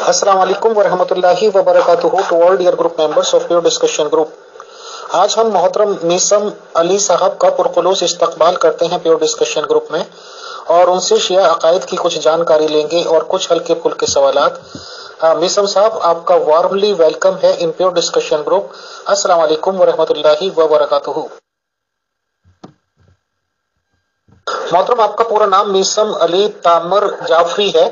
السلام علیکم ورحمۃ اللہ وبرکاتہ to all dear group members of pure discussion group. آج ہم محترم میسم علی صاحب کا پرخلوص استقبال کرتے ہیں پیور ڈسکشن گروپ میں، اور ان سے شیعہ عقائد کی کچھ جانکاری لیں گے اور کچھ ہلکے پھلکے سوالات. میسم صاحب، آپ کا وارملی ویلکم ہے ان پیور ڈسکشن گروپ. السلام علیکم ورحمۃ اللہ وبرکاتہ. محترم، آپ کا پورا نام میسم علی تامر جعفری ہے.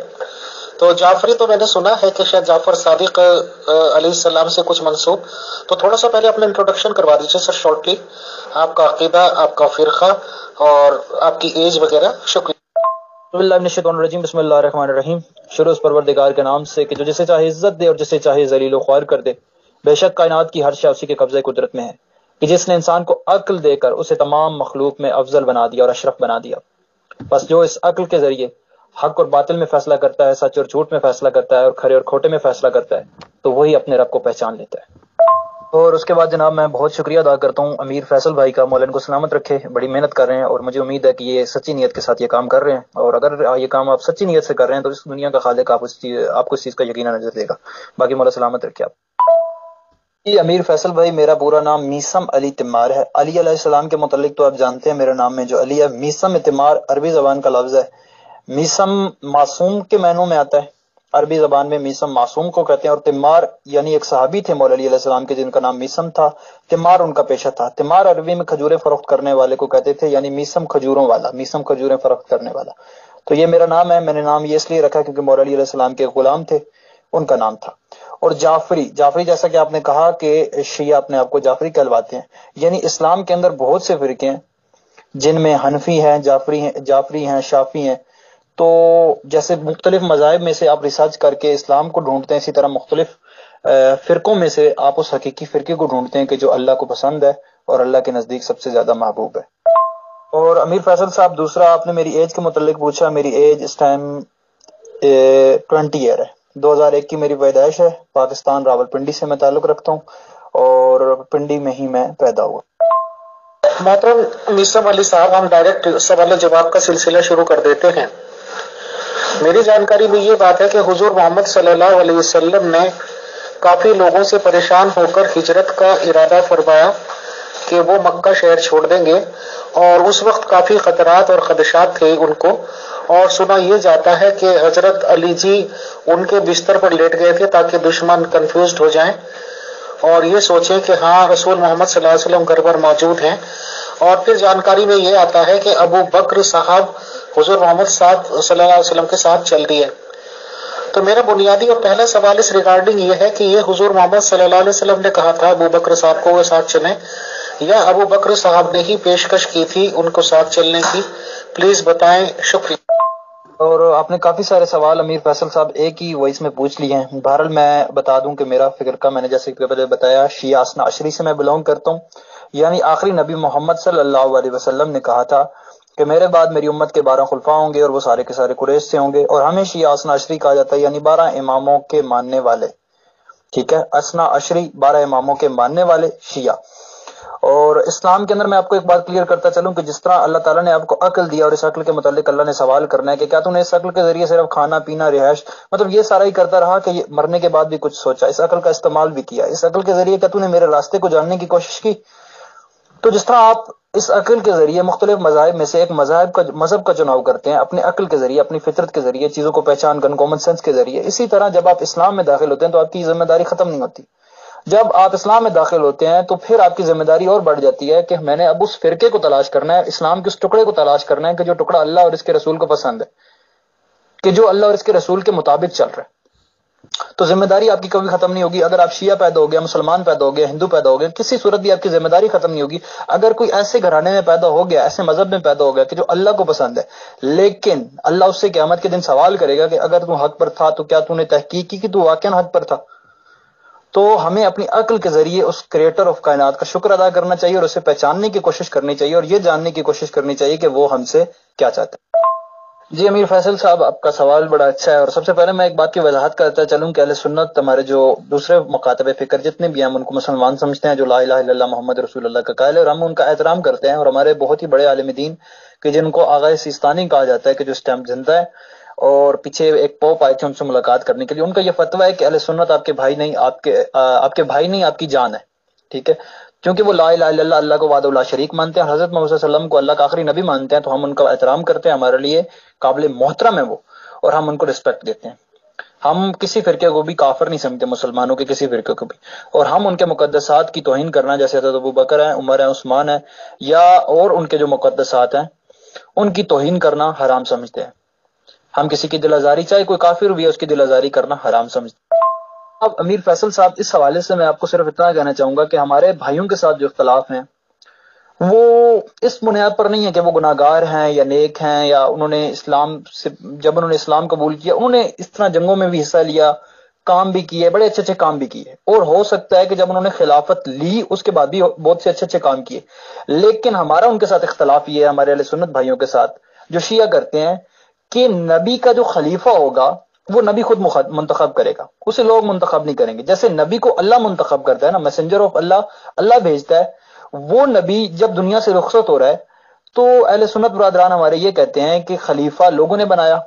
تو جعفری تو میں نے سنا ہے کہ شاید جعفر صادق علیہ السلام سے کچھ منسوب. تو تھوڑا سا پہلے اپنا انٹروڈکشن کروا دیجیے سر شارٹلی، آپ کا عقیدہ، آپ کا فرقہ اور آپ کی ایج وغیرہ. شکریہ. بسم اللہ من الشیطان الرجیم، بسم اللہ الرحمن الرحیم. شروع اس پروردگار کے نام سے کہ جو جسے چاہے عزت دے اور جسے چاہے ذلیل و خوار کر دے. بے شک کائنات کی ہر شے اسی کے قبضے قدرت میں ہے، کہ جس نے انسان کو عقل دے کر اسے تمام مخلوق میں افضل بنا دیا اور اشرف بنا دیا. بس جو اس عقل کے ذریعے حق اور باطل میں فیصلہ کرتا ہے، سچ اور جھوٹ میں فیصلہ کرتا ہے اور کھرے اور کھوٹے میں فیصلہ کرتا ہے، تو وہی اپنے رب کو پہچان لیتا ہے. اور اس کے بعد جناب میں بہت شکریہ ادا کرتا ہوں امیر فیصل بھائی کا، مولا ان کو سلامت رکھے. بڑی محنت کر رہے ہیں اور مجھے امید ہے کہ یہ سچی نیت کے ساتھ یہ کام کر رہے ہیں، اور اگر یہ کام آپ سچی نیت سے کر رہے ہیں تو اس دنیا کا خالق آپ کو اس چیز کا یقیناً نظر دے گا. باقی مولا سلامت رکھے آپ. جی امیر فیصل بھائی، میرا پورا نام میسم علی تمار ہے. علی علیہ السلام کے متعلق تو آپ جانتے ہیں میرے نام میں جو علی ہے. میسم تمار عربی زبان کا لفظ ہے. میسم معصوم کے معنوں میں آتا ہے. عربی زبان میں میسم معصوم کو کہتے ہیں. اور تمار یعنی ایک صحابی تھے مولا علی علیہ السلام کے جن کا نام میسم تھا. تمار ان کا پیشہ تھا. تمار عربی میں کھجوریں فروخت کرنے والے کو کہتے تھے، یعنی میسم کھجوروں والا، میسم کھجوریں فروخت کرنے والا. تو یہ میرا نام ہے. میں نے نام یہ اس لیے رکھا کیونکہ مولا علی علیہ السلام کے غلام تھے، ان کا نام تھا. اور جعفری جیسا کہ آپ نے کہا کہ شیعہ اپنے آپ کو جعفری کہلواتے ہیں، یعنی اسلام کے اندر بہت سے فرقے ہیں جن میں حنفی ہیں، جعفری ہیں، شافی ہیں. تو جیسے مختلف مذاہب میں سے آپ ریسرچ کر کے اسلام کو ڈھونڈتے ہیں، اسی طرح مختلف فرقوں میں سے آپ اس حقیقی فرقے کو ڈھونڈتے ہیں کہ جو اللہ کو پسند ہے اور اللہ کے نزدیک سب سے زیادہ محبوب ہے. اور امیر فیصل صاحب، دوسرا آپ نے میری ایج کے متعلق پوچھا. میری ایج اس ٹائم 20 ایئر ہے. 2001 کی میری پیدائش ہے. پاکستان راول پنڈی سے میں تعلق رکھتا ہوں اور پنڈی میں ہی میں پیدا ہوا. محترم میسم علی صاحب، ہم ڈائریکٹ سوال و جواب کا سلسلہ شروع کر دیتے ہیں. میری جانکاری میں یہ بات ہے کہ حضور محمد صلی اللہ علیہ وسلم نے کافی لوگوں سے پریشان ہو کر ہجرت کا ارادہ فرمایا کہ وہ مکہ شہر چھوڑ دیں گے، اور اس وقت کافی خطرات اور خدشات تھے ان کو. اور سنا یہ جاتا ہے کہ حضرت علی جی ان کے بستر پر لیٹ گئے تھے تاکہ دشمن کنفیوزڈ ہو جائیں اور یہ سوچیں کہ ہاں رسول محمد صلی اللہ علیہ وسلم گھر پر موجود ہیں. اور پھر جانکاری میں یہ آتا ہے کہ ابو بکر صاحب حضور محمد صلی اللہ علیہ وسلم کے ساتھ چل دیے. تو میرا بنیادی اور پہلا سوال اس ریگارڈنگ یہ ہے کہ یہ حضور محمد صلی اللہ علیہ وسلم نے کہا تھا ابو بکر صاحب کو وہ ساتھ چلیں، یا ابو بکر صاحب نے ہی پیشکش کی تھی ان کو ساتھ چلنے کی؟ پلیز بتائیں. شکریہ. اور آپ نے کافی سارے سوال امیر فیصل صاحب ایک ہی وائس میں پوچھ لیے ہیں. بہرحال میں بتا دوں کہ میرا فرقہ میں نے جیسے کہ پہلے بتایا شیعہ اثنا عشری سے میں بلونگ کرتا ہوں. یعنی آخری نبی محمد صلی اللہ علیہ وسلم نے کہا تھا کہ میرے بعد میری امت کے 12 خلفاء ہوں گے اور وہ سارے کے سارے قریش سے ہوں گے، اور ہمیں شیعہ اثنا عشری کہا جاتا ہے، یعنی 12 اماموں کے ماننے والے. ٹھیک ہے، اثنا عشری 12 اماموں کے ماننے والے شیعہ. اور اسلام کے اندر میں آپ کو ایک بات کلیئر کرتا چلوں کہ جس طرح اللہ تعالیٰ نے آپ کو عقل دیا اور اس عقل کے متعلق اللہ نے سوال کرنا ہے کہ کیا تو نے اس عقل کے ذریعے صرف کھانا پینا رہائش مطلب یہ سارا ہی کرتا رہا کہ مرنے کے بعد بھی کچھ سوچا، اس عقل کا استعمال بھی کیا، اس عقل کے ذریعے کیا تو نے میرے راستے کو جاننے کی کوشش کی؟ تو جس طرح آپ اس عقل کے ذریعے مختلف مذاہب میں سے ایک مذہب کا چناؤ کرتے ہیں اپنے عقل کے ذریعے، اپنی فطرت کے ذریعے، چیزوں کو پہچان کر کامن سینس کے ذریعے، اسی طرح جب آپ اسلام میں داخل ہوتے ہیں تو آپ کی ذمہ داری ختم نہیں ہوتی. جب آپ اسلام میں داخل ہوتے ہیں تو پھر آپ کی ذمہ داری اور بڑھ جاتی ہے کہ میں نے اب اس فرقے کو تلاش کرنا ہے، اسلام کے اس ٹکڑے کو تلاش کرنا ہے کہ جو ٹکڑا اللہ اور اس کے رسول کو پسند ہے، کہ جو اللہ اور اس کے رسول کے مطابق چل رہا ہے. تو ذمہ داری آپ کی کبھی ختم نہیں ہوگی. اگر آپ شیعہ پیدا ہو گیا، مسلمان پیدا ہو گیا، ہندو پیدا ہو گیا، کسی صورت بھی آپ کی ذمہ داری ختم نہیں ہوگی. اگر کوئی ایسے گھرانے میں پیدا ہو گیا، ایسے مذہب میں پیدا ہو گیا کہ جو اللہ کو پسند ہے، لیکن اللہ اس سے قیامت کے دن سوال کرے گا کہ اگر تو حق پر تھا تو کیا تو نے تحقیق کی کہ تو واقعا حق پر تھا؟ تو ہمیں اپنی عقل کے ذریعے اس کریٹر آف کائنات کا شکر ادا کرنا چاہیے اور اسے پہچاننے کی کوشش کرنی چاہیے اور یہ جاننے کی کوشش کرنی چاہیے کہ وہ ہم سے کیا چاہتا ہے. جی امیر فیصل صاحب، آپ کا سوال بڑا اچھا ہے. اور سب سے پہلے میں ایک بات کی وضاحت کرتا چلوں کہ اہل سنت ہمارے جو دوسرے مکاتب فکر جتنے بھی ہیں ہم ان کو مسلمان سمجھتے ہیں جو لا الہ الا اللہ محمد رسول اللہ کا قائل ہے، اور ہم ان کا احترام کرتے ہیں. اور ہمارے بہت ہی بڑے عالم دین کہ جن کو آغا سیستانی کہا جاتا ہے کہ جو اس ٹائم زندہ ہے اور پیچھے ایک پوپ آئے تھے ان سے ملاقات کرنے کے لیے. ان کا یہ فتویٰ ہے کہ اہل سنت آپ کے بھائی نہیں، آپ کے بھائی نہیں، آپ کی جان ہے. ٹھیک ہے، کیونکہ وہ لا الہ الا اللہ، اللہ کو وحدہ لا شریک مانتے ہیں، حضرت محمد صلی اللہ علیہ وسلم کو اللہ کا آخری نبی مانتے ہیں، تو ہم ان کا احترام کرتے ہیں، ہمارے لیے قابل محترم ہے وہ، اور ہم ان کو رسپیکٹ دیتے ہیں. ہم کسی فرقے کو بھی کافر نہیں سمجھتے، مسلمانوں کے کسی فرقے کو بھی، اور ہم ان کے مقدسات کی توہین کرنا، جیسے حضرت ابو بکر ہیں، عمر ہیں، عثمان ہیں، یا اور ان کے جو مقدسات ہیں ان کی توہین کرنا حرام سمجھتے ہیں. ہم کسی کی دل آزاری، چاہے کوئی کافر بھی ہے، اس کی دل آزاری کرنا حرام سمجھتے ہیں. اب امیر فیصل صاحب، اس حوالے سے میں آپ کو صرف اتنا کہنا چاہوں گا کہ ہمارے بھائیوں کے ساتھ جو اختلاف ہیں وہ اس بنیاد پر نہیں ہے کہ وہ گناہ گار ہیں یا نیک ہیں، یا انہوں نے اسلام سے، جب انہوں نے اسلام قبول کیا انہوں نے اس طرح جنگوں میں بھی حصہ لیا، کام بھی کیے، بڑے اچھے اچھے کام بھی کیے، اور ہو سکتا ہے کہ جب انہوں نے خلافت لی اس کے بعد بھی بہت سے اچھے اچھے کام کیے. لیکن ہمارا ان کے ساتھ اختلاف یہ ہے، ہمارے اہل سنت بھائیوں کے ساتھ جو شیعہ کرتے ہیں، کہ نبی کا جو خلیفہ ہوگا وہ نبی خود منتخب کرے گا، اسے لوگ منتخب نہیں کریں گے. جیسے نبی کو اللہ منتخب کرتا ہے نا، میسنجر آف اللہ، اللہ بھیجتا ہے. وہ نبی جب دنیا سے رخصت ہو رہا ہے تو اہل سنت برادران ہمارے یہ کہتے ہیں کہ خلیفہ لوگوں نے بنایا،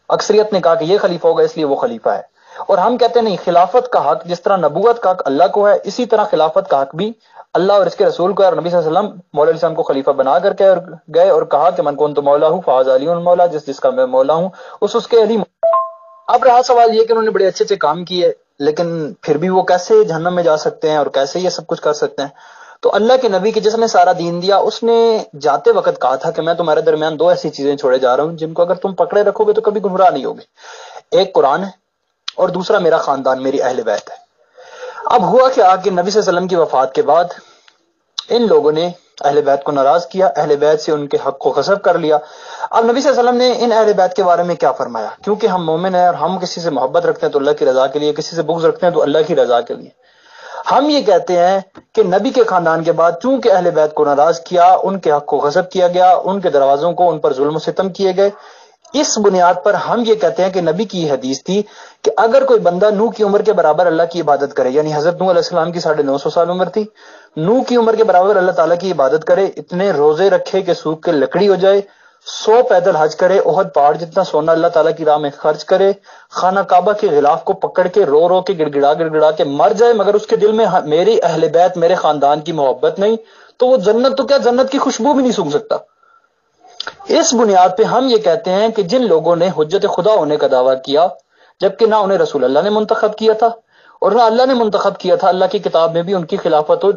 اکثریت نے کہا کہ یہ خلیفہ ہوگا اس لیے وہ خلیفہ ہے. اور ہم کہتے ہیں نہیں، خلافت کا حق جس طرح نبوت کا حق اللہ کو ہے، اسی طرح خلافت کا حق بھی اللہ اور اس کے رسول کو ہے. اور نبی صلی اللہ علیہ وسلم مولا علیہ السلام کو خلیفہ بنا کر کے گئے اور کہا کہ من کنت مولا ہوں فاز علی مولا، جس کا میں مولا ہوں اس کے علی. اب رہا سوال یہ کہ انہوں نے بڑے اچھے اچھے کام کیے، لیکن پھر بھی وہ کیسے جہنم میں جا سکتے ہیں اور کیسے یہ سب کچھ کر سکتے ہیں؟ تو اللہ کے نبی کے جس نے سارا دین دیا، اس نے جاتے وقت کہا تھا کہ میں تمہارے درمیان دو ایسی چیزیں چھوڑے جا رہا ہوں جن کو اگر تم پکڑے رکھو گے تو کبھی گمراہ نہیں ہوگے. ایک قرآن ہے اور دوسرا میرا خاندان، میری اہل بیت ہے. اب ہوا کیا کہ نبی صلی اللہ علیہ وسلم کی وفات کے بعد ان لوگوں نے اہل بیت کو ناراض کیا، اہل بیت سے ان کے حق کو غصب کر لیا. اب نبی صلی اللہ علیہ وسلم نے ان اہل بیت کے بارے میں کیا فرمایا؟ کیونکہ ہم مومن ہیں اور ہم کسی سے محبت رکھتے ہیں تو اللہ کی رضا کے لیے، کسی سے بغض رکھتے ہیں تو اللہ کی رضا کے لیے. ہم یہ کہتے ہیں کہ نبی کے خاندان کے بعد چونکہ اہل بیت کو ناراض کیا، ان کے حق کو غصب کیا گیا، ان کے دروازوں کو ان پر ظلم و ستم کیے گئے، اس بنیاد پر ہم یہ کہتے ہیں کہ نبی کی حدیث تھی کہ اگر کوئی بندہ نوح کی عمر کے برابر اللہ کی عبادت کرے، یعنی حضرت نوح علیہ السلام کی 950 سال عمر تھی، نوح کی عمر کے برابر اللہ تعالیٰ کی عبادت کرے، اتنے روزے رکھے کہ سوکھ کے لکڑی ہو جائے، 100 پیدل حج کرے، احد پہاڑ جتنا سونا اللہ تعالیٰ کی راہ میں خرچ کرے، خانہ کعبہ کے غلاف کو پکڑ کے رو رو کے گڑ گڑا کے مر جائے، مگر اس کے دل میں میری اہل بیت، میرے خاندان کی محبت نہیں، تو وہ جنت تو کیا، جنت کی خوشبو بھی نہیں سونگھ سکتا. اس بنیاد پہ ہم یہ کہتے ہیں کہ جن لوگوں نے حجت خدا ہونے کا دعویٰ کیا، جبکہ نہ انہیں رسول اللہ نے منتخب کیا تھا اور نہ اللہ نے منتخب کیا تھا، اللہ کی کتاب میں بھی ان کی خلافت و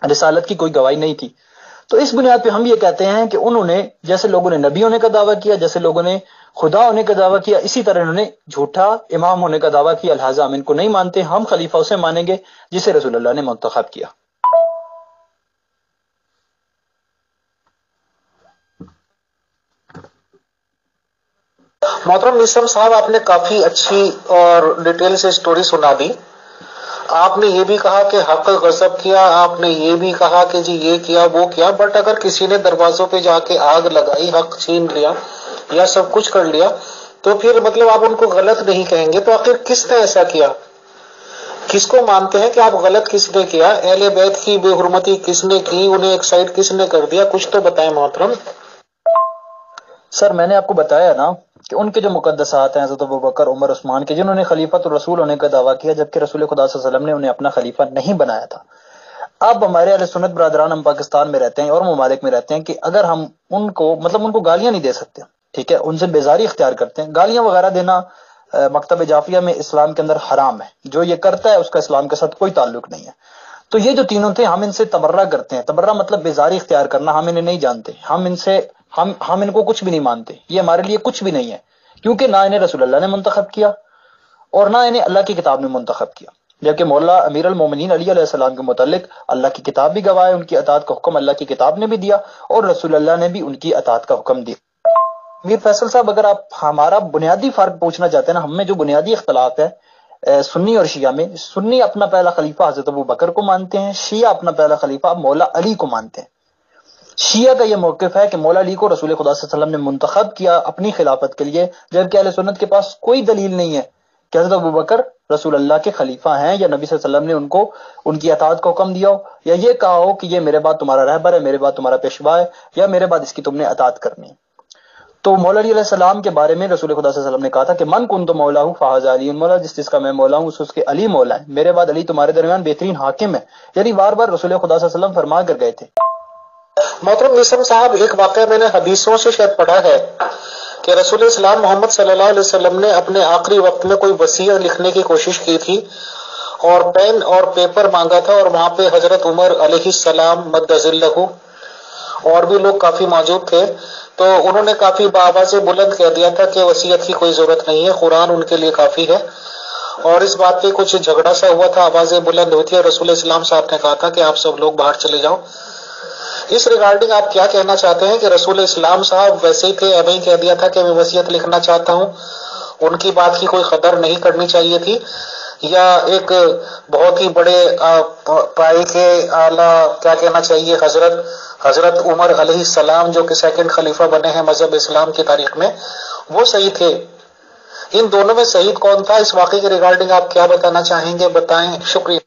رسالت کی کوئی گواہی نہیں تھی، تو اس بنیاد پہ ہم یہ کہتے ہیں کہ انہوں نے، جیسے لوگوں نے نبی ہونے کا دعویٰ کیا، جیسے لوگوں نے خدا ہونے کا دعویٰ کیا، اسی طرح انہوں نے جھوٹا امام ہونے کا دعویٰ کیا. لہٰذا ہم ان کو نہیں مانتے، ہم خلیفہ اسے مانیں گے جسے رسول اللہ نے منتخب کیا. محترم نسم صاحب، آپ نے کافی اچھی اور ڈیٹیل سے سٹوری سنا دی. آپ نے یہ بھی کہا کہ حق غصب کیا، آپ نے یہ بھی کہا کہ جی یہ کیا وہ کیا، بٹ اگر کسی نے دروازوں پہ جا کے آگ لگائی، حق چھین لیا یا سب کچھ کر لیا، تو پھر مطلب آپ ان کو غلط نہیں کہیں گے. تو آخر کس نے ایسا کیا؟ کس کو مانتے ہیں کہ آپ غلط کس نے کیا؟ اہل بیت کی بے حرمتی کس نے کی؟ انہیں ایک سائڈ کس نے کر دیا؟ کچھ تو بتائیں محترم. سر میں نے آپ کو بتایا نا کہ ان کے جو مقدسات ہیں حضرت ابوبکر، عمر، عثمان کے، جنہوں نے خلیفۃ الرسول ہونے کا دعویٰ کیا جبکہ رسول خدا صلی اللہ علیہ وسلم نے انہیں اپنا خلیفہ نہیں بنایا تھا. اب ہمارے اہل سنت برادران، ہم پاکستان میں رہتے ہیں اور ممالک میں رہتے ہیں، کہ اگر ہم ان کو گالیاں نہیں دے سکتے، ٹھیک ہے، ان سے بیزاری اختیار کرتے ہیں. گالیاں وغیرہ دینا مکتب جعفریہ میں اسلام کے اندر حرام ہے، جو یہ کرتا ہے اس کا اسلام کے ساتھ کوئی تعلق نہیں ہے. تو یہ جو تینوں تھے، ہم ان سے تبرہ کرتے ہیں. تبرہ مطلب بیزاری اختیار کرنا. ہم انہیں نہیں جانتے، ہم ان کو کچھ بھی نہیں مانتے، یہ ہمارے لیے کچھ بھی نہیں ہے، کیونکہ نہ انہیں رسول اللہ نے منتخب کیا اور نہ انہیں اللہ کی کتاب نے منتخب کیا. جبکہ مولا امیر المومنین علی علیہ السلام کے متعلق اللہ کی کتاب بھی گواہ ہے، ان کی اطاعت کا حکم اللہ کی کتاب نے بھی دیا اور رسول اللہ نے بھی ان کی اطاعت کا حکم دیا. میر فیصل صاحب، اگر آپ ہمارا بنیادی فرق پوچھنا چاہتے ہیں نا، ہم میں جو بنیادی اختلاف ہے سنی اور شیعہ میں، سنی اپنا پہلا خلیفہ حضرت ابو بکر کو مانتے ہیں، شیعہ اپنا پہلا خلیفہ مولا علی کو مانتے ہیں. شیعہ کا یہ موقف ہے کہ مولا علی کو رسول خدا صلی اللہ علیہ وسلم نے منتخب کیا اپنی خلافت کے لیے، جبکہ اہل سنت کے پاس کوئی دلیل نہیں ہے کہ حضرت ابو بکر رسول اللہ کے خلیفہ ہیں یا نبی صلی اللہ علیہ وسلم نے ان کو ان کی اطاعت کا حکم دیا ہو، یا یہ کہا ہو کہ یہ میرے بعد تمہارا رہبر ہے، میرے بعد تمہارا پیشوا ہے، یا میرے بعد اس کی تم نے اطاعت کرنی ہے. تو مولا علی علیہ السلام کے بارے میں رسول خدا صلی اللہ علیہ وسلم نے کہا تھا کہ من کنت مولا ہوں فہذا علی مولا، جس کا میں مولا ہوں اس کے علی مولا ہے، میرے بعد علی تمہارے درمیان بہترین حاکم ہے، یعنی بار بار رسول خدا صلی اللہ علیہ وسلم فرما کر گئے تھے۔ محترم نیسم صاحب، ایک واقعہ میں نے حدیثوں سے شاید پڑھا ہے کہ رسول اسلام محمد صلی اللہ علیہ وسلم نے اپنے آخری وقت میں کوئی وصیت لکھنے کی کوشش کی تھی اور پین اور پیپر مانگا تھا، اور وہاں پہ حضرت عمر علیہ السلام مد ظلہ اور بھی لوگ کافی موجود تھے، تو انہوں نے کافی بآواز بلند کہہ دیا تھا کہ وصیت کی کوئی ضرورت نہیں ہے، قرآن ان کے لیے کافی ہے، اور اس بات پہ کچھ جھگڑا سا ہوا تھا، آوازیں بلند ہوئی تھی، اور رسول اسلام صاحب نے کہا تھا کہ آپ سب لوگ باہر چلے جاؤ۔ اس ریگارڈنگ آپ کیا کہنا چاہتے ہیں کہ رسول اسلام صاحب ویسے ہی تھے، ابھی ہی کہہ دیا تھا کہ میں وصیت لکھنا چاہتا ہوں، ان کی بات کی کوئی قدر نہیں کرنی چاہیے تھی، یا ایک بہت ہی بڑے پائی کے اعلیٰ کیا کہنا چاہیے حضرت عمر علیہ السلام جو کہ سیکنڈ خلیفہ بنے ہیں مذہب اسلام کی تاریخ میں، وہ صحیح تھے؟ ان دونوں میں صحیح کون تھا؟ اس واقعے کے ریگارڈنگ آپ کیا بتانا چاہیں گے؟ بتائیں، شکریہ۔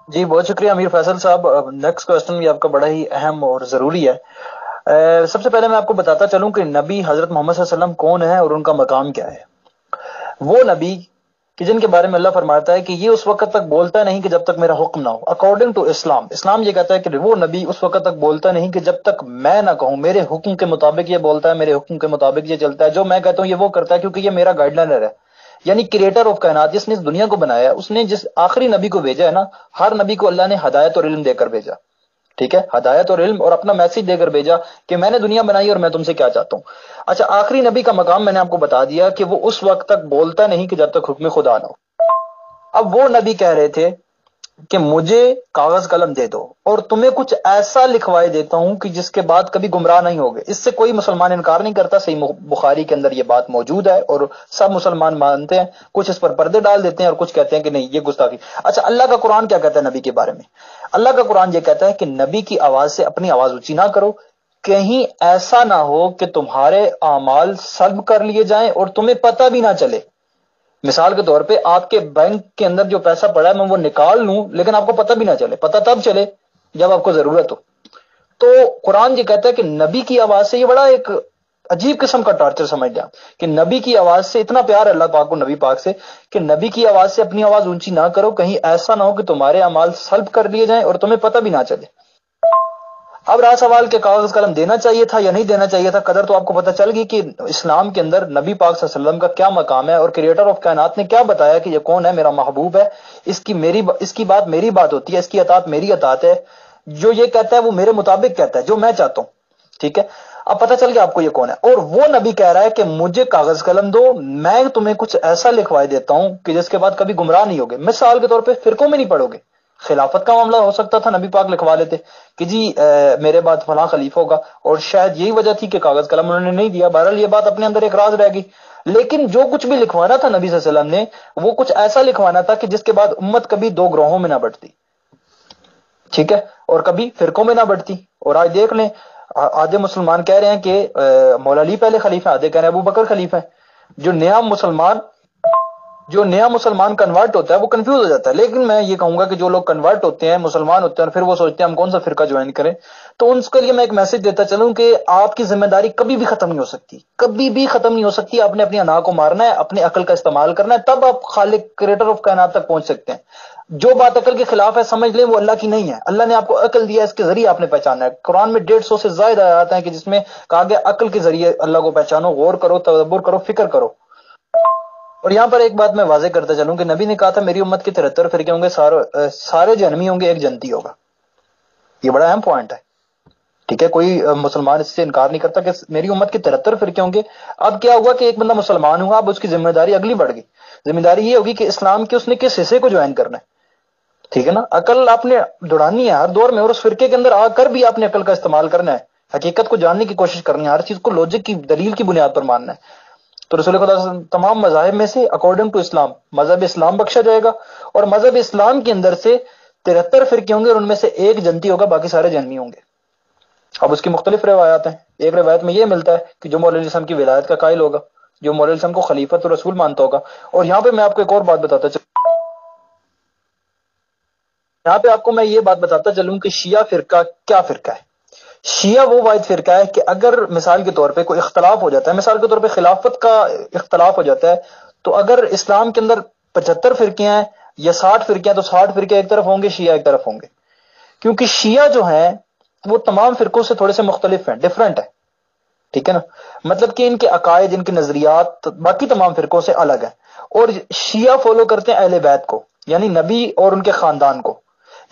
جی بہت شکریہ امیر فیصل صاحب، نیکسٹ کوسچن بھی آپ کا بڑا ہی اہم اور ضروری ہے۔ سب سے پہلے میں آپ کو بتاتا چلوں کہ نبی حضرت محمد صلی اللہ علیہ وسلم کون ہے اور ان کا مقام کیا ہے۔ وہ نبی کہ جن کے بارے میں اللہ فرماتا ہے کہ یہ اس وقت تک بولتا نہیں کہ جب تک میرا حکم نہ ہو، اکارڈنگ ٹو اسلام یہ کہتا ہے کہ وہ نبی اس وقت تک بولتا نہیں کہ جب تک میں نہ کہوں، میرے حکم کے مطابق یہ بولتا ہے، میرے حکم کے مطابق یہ چلتا ہے، جو میں کہتا ہوں یہ وہ کرتا ہے، کیونکہ یہ میرا گائیڈ لائنر ہے۔ یعنی کریٹر آف کائنات، جس نے اس دنیا کو بنایا ہے، اس نے جس آخری نبی کو بھیجا ہے نا، ہر نبی کو اللہ نے ہدایت اور علم دے کر بھیجا، ٹھیک ہے، ہدایت اور علم اور اپنا میسج دے کر بھیجا کہ میں نے دنیا بنائی اور میں تم سے کیا چاہتا ہوں۔ اچھا، آخری نبی کا مقام میں نے آپ کو بتا دیا کہ وہ اس وقت تک بولتا نہیں کہ جب تک حکم خدا نہ ہو۔ اب وہ نبی کہہ رہے تھے کہ مجھے کاغذ قلم دے دو اور تمہیں کچھ ایسا لکھوائے دیتا ہوں کہ جس کے بعد کبھی گمراہ نہیں ہوگے۔ اس سے کوئی مسلمان انکار نہیں کرتا، صحیح بخاری کے اندر یہ بات موجود ہے اور سب مسلمان مانتے ہیں، کچھ اس پر پردے ڈال دیتے ہیں اور کچھ کہتے ہیں کہ نہیں یہ گستاخی۔ اچھا، اللہ کا قرآن کیا کہتا ہے نبی کے بارے میں؟ اللہ کا قرآن یہ کہتا ہے کہ نبی کی آواز سے اپنی آواز اونچی نہ کرو، کہیں ایسا نہ ہو کہ تمہارے اعمال سلب کر لیے جائیں اور تمہیں پتہ بھی نہ چلے۔ مثال کے طور پہ آپ کے بینک کے اندر جو پیسہ پڑا ہے میں وہ نکال لوں لیکن آپ کو پتہ بھی نہ چلے، پتہ تب چلے جب آپ کو ضرورت ہو۔ تو قرآن یہ کہتا ہے کہ نبی کی آواز سے، یہ بڑا ایک عجیب قسم کا ٹارچر سمجھ لیں کہ نبی کی آواز سے اتنا پیار ہے اللہ پاک کو نبی پاک سے کہ نبی کی آواز سے اپنی آواز اونچی نہ کرو، کہیں ایسا نہ ہو کہ تمہارے اعمال سلب کر لیے جائیں اور تمہیں پتہ بھی نہ چلے۔ اب رہا سوال کہ کاغذ قلم دینا چاہیے تھا یا نہیں دینا چاہیے تھا، قدر تو آپ کو پتہ چل گئی کہ اسلام کے اندر نبی پاک صلی اللہ علیہ وسلم کا کیا مقام ہے اور کریٹر آف کائنات نے کیا بتایا کہ یہ کون ہے، میرا محبوب ہے، اس کی بات میری بات ہوتی ہے، اس کی اطاعت میری اطاعت ہے، جو یہ کہتا ہے وہ میرے مطابق کہتا ہے، جو میں چاہتا ہوں، ٹھیک ہے۔ اب پتہ چل گیا آپ کو یہ کون ہے، اور وہ نبی کہہ رہا ہے کہ مجھے کاغذ قلم دو، میں تمہیں کچھ ایسا لکھوائے دیتا ہوں کہ جس کے بعد کبھی گمراہ نہیں ہوگے۔ مثال کے طور پہ فرقوں میں نہیں پڑھو گے، خلافت کا معاملہ ہو سکتا تھا، نبی پاک لکھوا لیتے کہ جی میرے بعد فلاں خلیفہ ہوگا، اور شاید یہی وجہ تھی کہ کاغذ قلم انہوں نے نہیں دیا۔ بہرحال یہ بات اپنے اندر ایک راز رہ گئی، لیکن جو کچھ بھی لکھوانا تھا نبی صلی اللہ علیہ وسلم نے، وہ کچھ ایسا لکھوانا تھا کہ جس کے بعد امت کبھی دو گروہوں میں نہ بٹتی، ٹھیک ہے، اور کبھی فرقوں میں نہ بٹتی۔ اور آج دیکھ لیں، آدھے مسلمان کہہ رہے ہیں کہ مولا علی پہلے خلیفہ، آدھے کہہ رہے ہیں ابو بکر خلیفہ ہے۔ جو نیا مسلمان کنورٹ ہوتا ہے وہ کنفیوز ہو جاتا ہے، لیکن میں یہ کہوں گا کہ جو لوگ کنورٹ ہوتے ہیں، مسلمان ہوتے ہیں، اور پھر وہ سوچتے ہیں ہم کون سا فرقہ جوائن کریں، تو ان کے لیے میں ایک میسج دیتا چلوں کہ آپ کی ذمہ داری کبھی بھی ختم نہیں ہو سکتی، کبھی بھی ختم نہیں ہو سکتی۔ آپ نے اپنی انا کو مارنا ہے، اپنی عقل کا استعمال کرنا ہے، تب آپ خالق کریٹر آف کائنات تک پہنچ سکتے ہیں۔ جو بات عقل کے خلاف ہے سمجھ لیں وہ اللہ کی نہیں ہے، اللہ نے آپ کو عقل دیا ہے، اس کے ذریعے آپ نے پہچانا ہے۔ قرآن میں 150 سے زائد آیات ہیں کہ جس میں کہا گیا عقل کے ذریعے اللہ کو پہچانو، غور کرو، تدبر کرو، فکر کرو۔ اور یہاں پر ایک بات میں واضح کرتا چلوں کہ نبی نے کہا تھا میری امت کے 73 فرقے ہوں گے، سارے جہنمی ہوں گے، ایک جنتی ہوگا۔ یہ بڑا اہم پوائنٹ ہے، ٹھیک ہے، کوئی مسلمان اس سے انکار نہیں کرتا کہ میری امت کے 73 فرقے ہوں گے۔ اب کیا ہوا کہ ایک بندہ مسلمان ہوا، اب اس کی ذمہ داری اگلی بڑھ گئی، ذمہ داری یہ ہوگی کہ اسلام کے اس نے کس حصے کو جوائن کرنا ہے، ٹھیک ہے نا۔ عقل آپ نے دوڑانی ہے ہر دور میں، اور اس فرقے کے اندر آ کر بھی آپ نے عقل کا استعمال کرنا ہے، حقیقت کو جاننے کی کوشش کرنی ہے، ہر چیز کو لاجک کی دلیل کی بنیاد پر ماننا ہے۔ تو رسول خدا صلی اللہ علیہ وسلم تمام مذاہب میں سے اکارڈنگ ٹو اسلام مذہب اسلام بخشا جائے گا، اور مذہب اسلام کے اندر سے 73 فرقے ہوں گے اور ان میں سے ایک جنتی ہوگا، باقی سارے جہنمی ہوں گے۔ اب اس کی مختلف روایات ہیں، ایک روایت میں یہ ملتا ہے کہ جو مولا علیہ السلام کی ولایت کا قائل ہوگا، جو مولا علیہ السلام کو خلیفت اور رسول مانتا ہوگا۔ اور یہاں پہ میں آپ کو ایک اور بات بتاتا چلوں، یہاں پہ آپ کو میں یہ بات بتاتا چلوں کہ شیعہ فرقہ کیا فرقہ ہے۔ شیعہ وہ واحد فرقہ ہے کہ اگر مثال کے طور پہ کوئی اختلاف ہو جاتا ہے، مثال کے طور پہ خلافت کا اختلاف ہو جاتا ہے، تو اگر اسلام کے اندر 75 فرقے ہیں یا 60 فرقے ہیں تو 60 فرقے ایک طرف ہوں گے، شیعہ ایک طرف ہوں گے، کیونکہ شیعہ جو ہیں وہ تمام فرقوں سے تھوڑے سے مختلف ہیں، ڈفرنٹ ہے، ٹھیک ہے نا، مطلب کہ ان کے عقائد، ان کے نظریات باقی تمام فرقوں سے الگ ہیں. اور شیعہ فالو کرتے ہیں اہل بیت کو، یعنی نبی اور ان کے خاندان کو،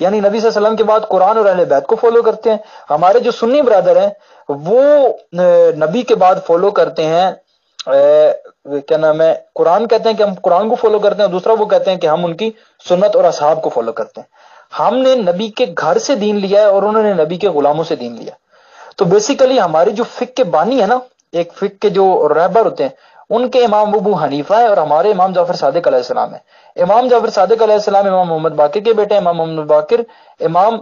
یعنی نبی صلی اللہ علیہ وسلم کے بعد قرآن اور اہل بیت کو فالو کرتے ہیں. ہمارے جو سنی برادر ہیں وہ نبی کے بعد فالو کرتے ہیں کیا نام ہے، قرآن، کہتے ہیں کہ ہم قرآن کو فالو کرتے ہیں، اور دوسرا وہ کہتے ہیں کہ ہم ان کی سنت اور اصحاب کو فالو کرتے ہیں. ہم نے نبی کے گھر سے دین لیا ہے اور انہوں نے نبی کے غلاموں سے دین لیا. تو بیسیکلی ہماری جو فقہ کے بانی ہے نا، ایک فقہ کے جو رہبر ہوتے ہیں، ان کے امام ابو حنیفہ ہے اور ہمارے امام جعفر صادق علیہ السلام ہے. امام جعفر صادق علیہ السلام امام محمد باقر کے بیٹے ہیں، امام محمد باقر امام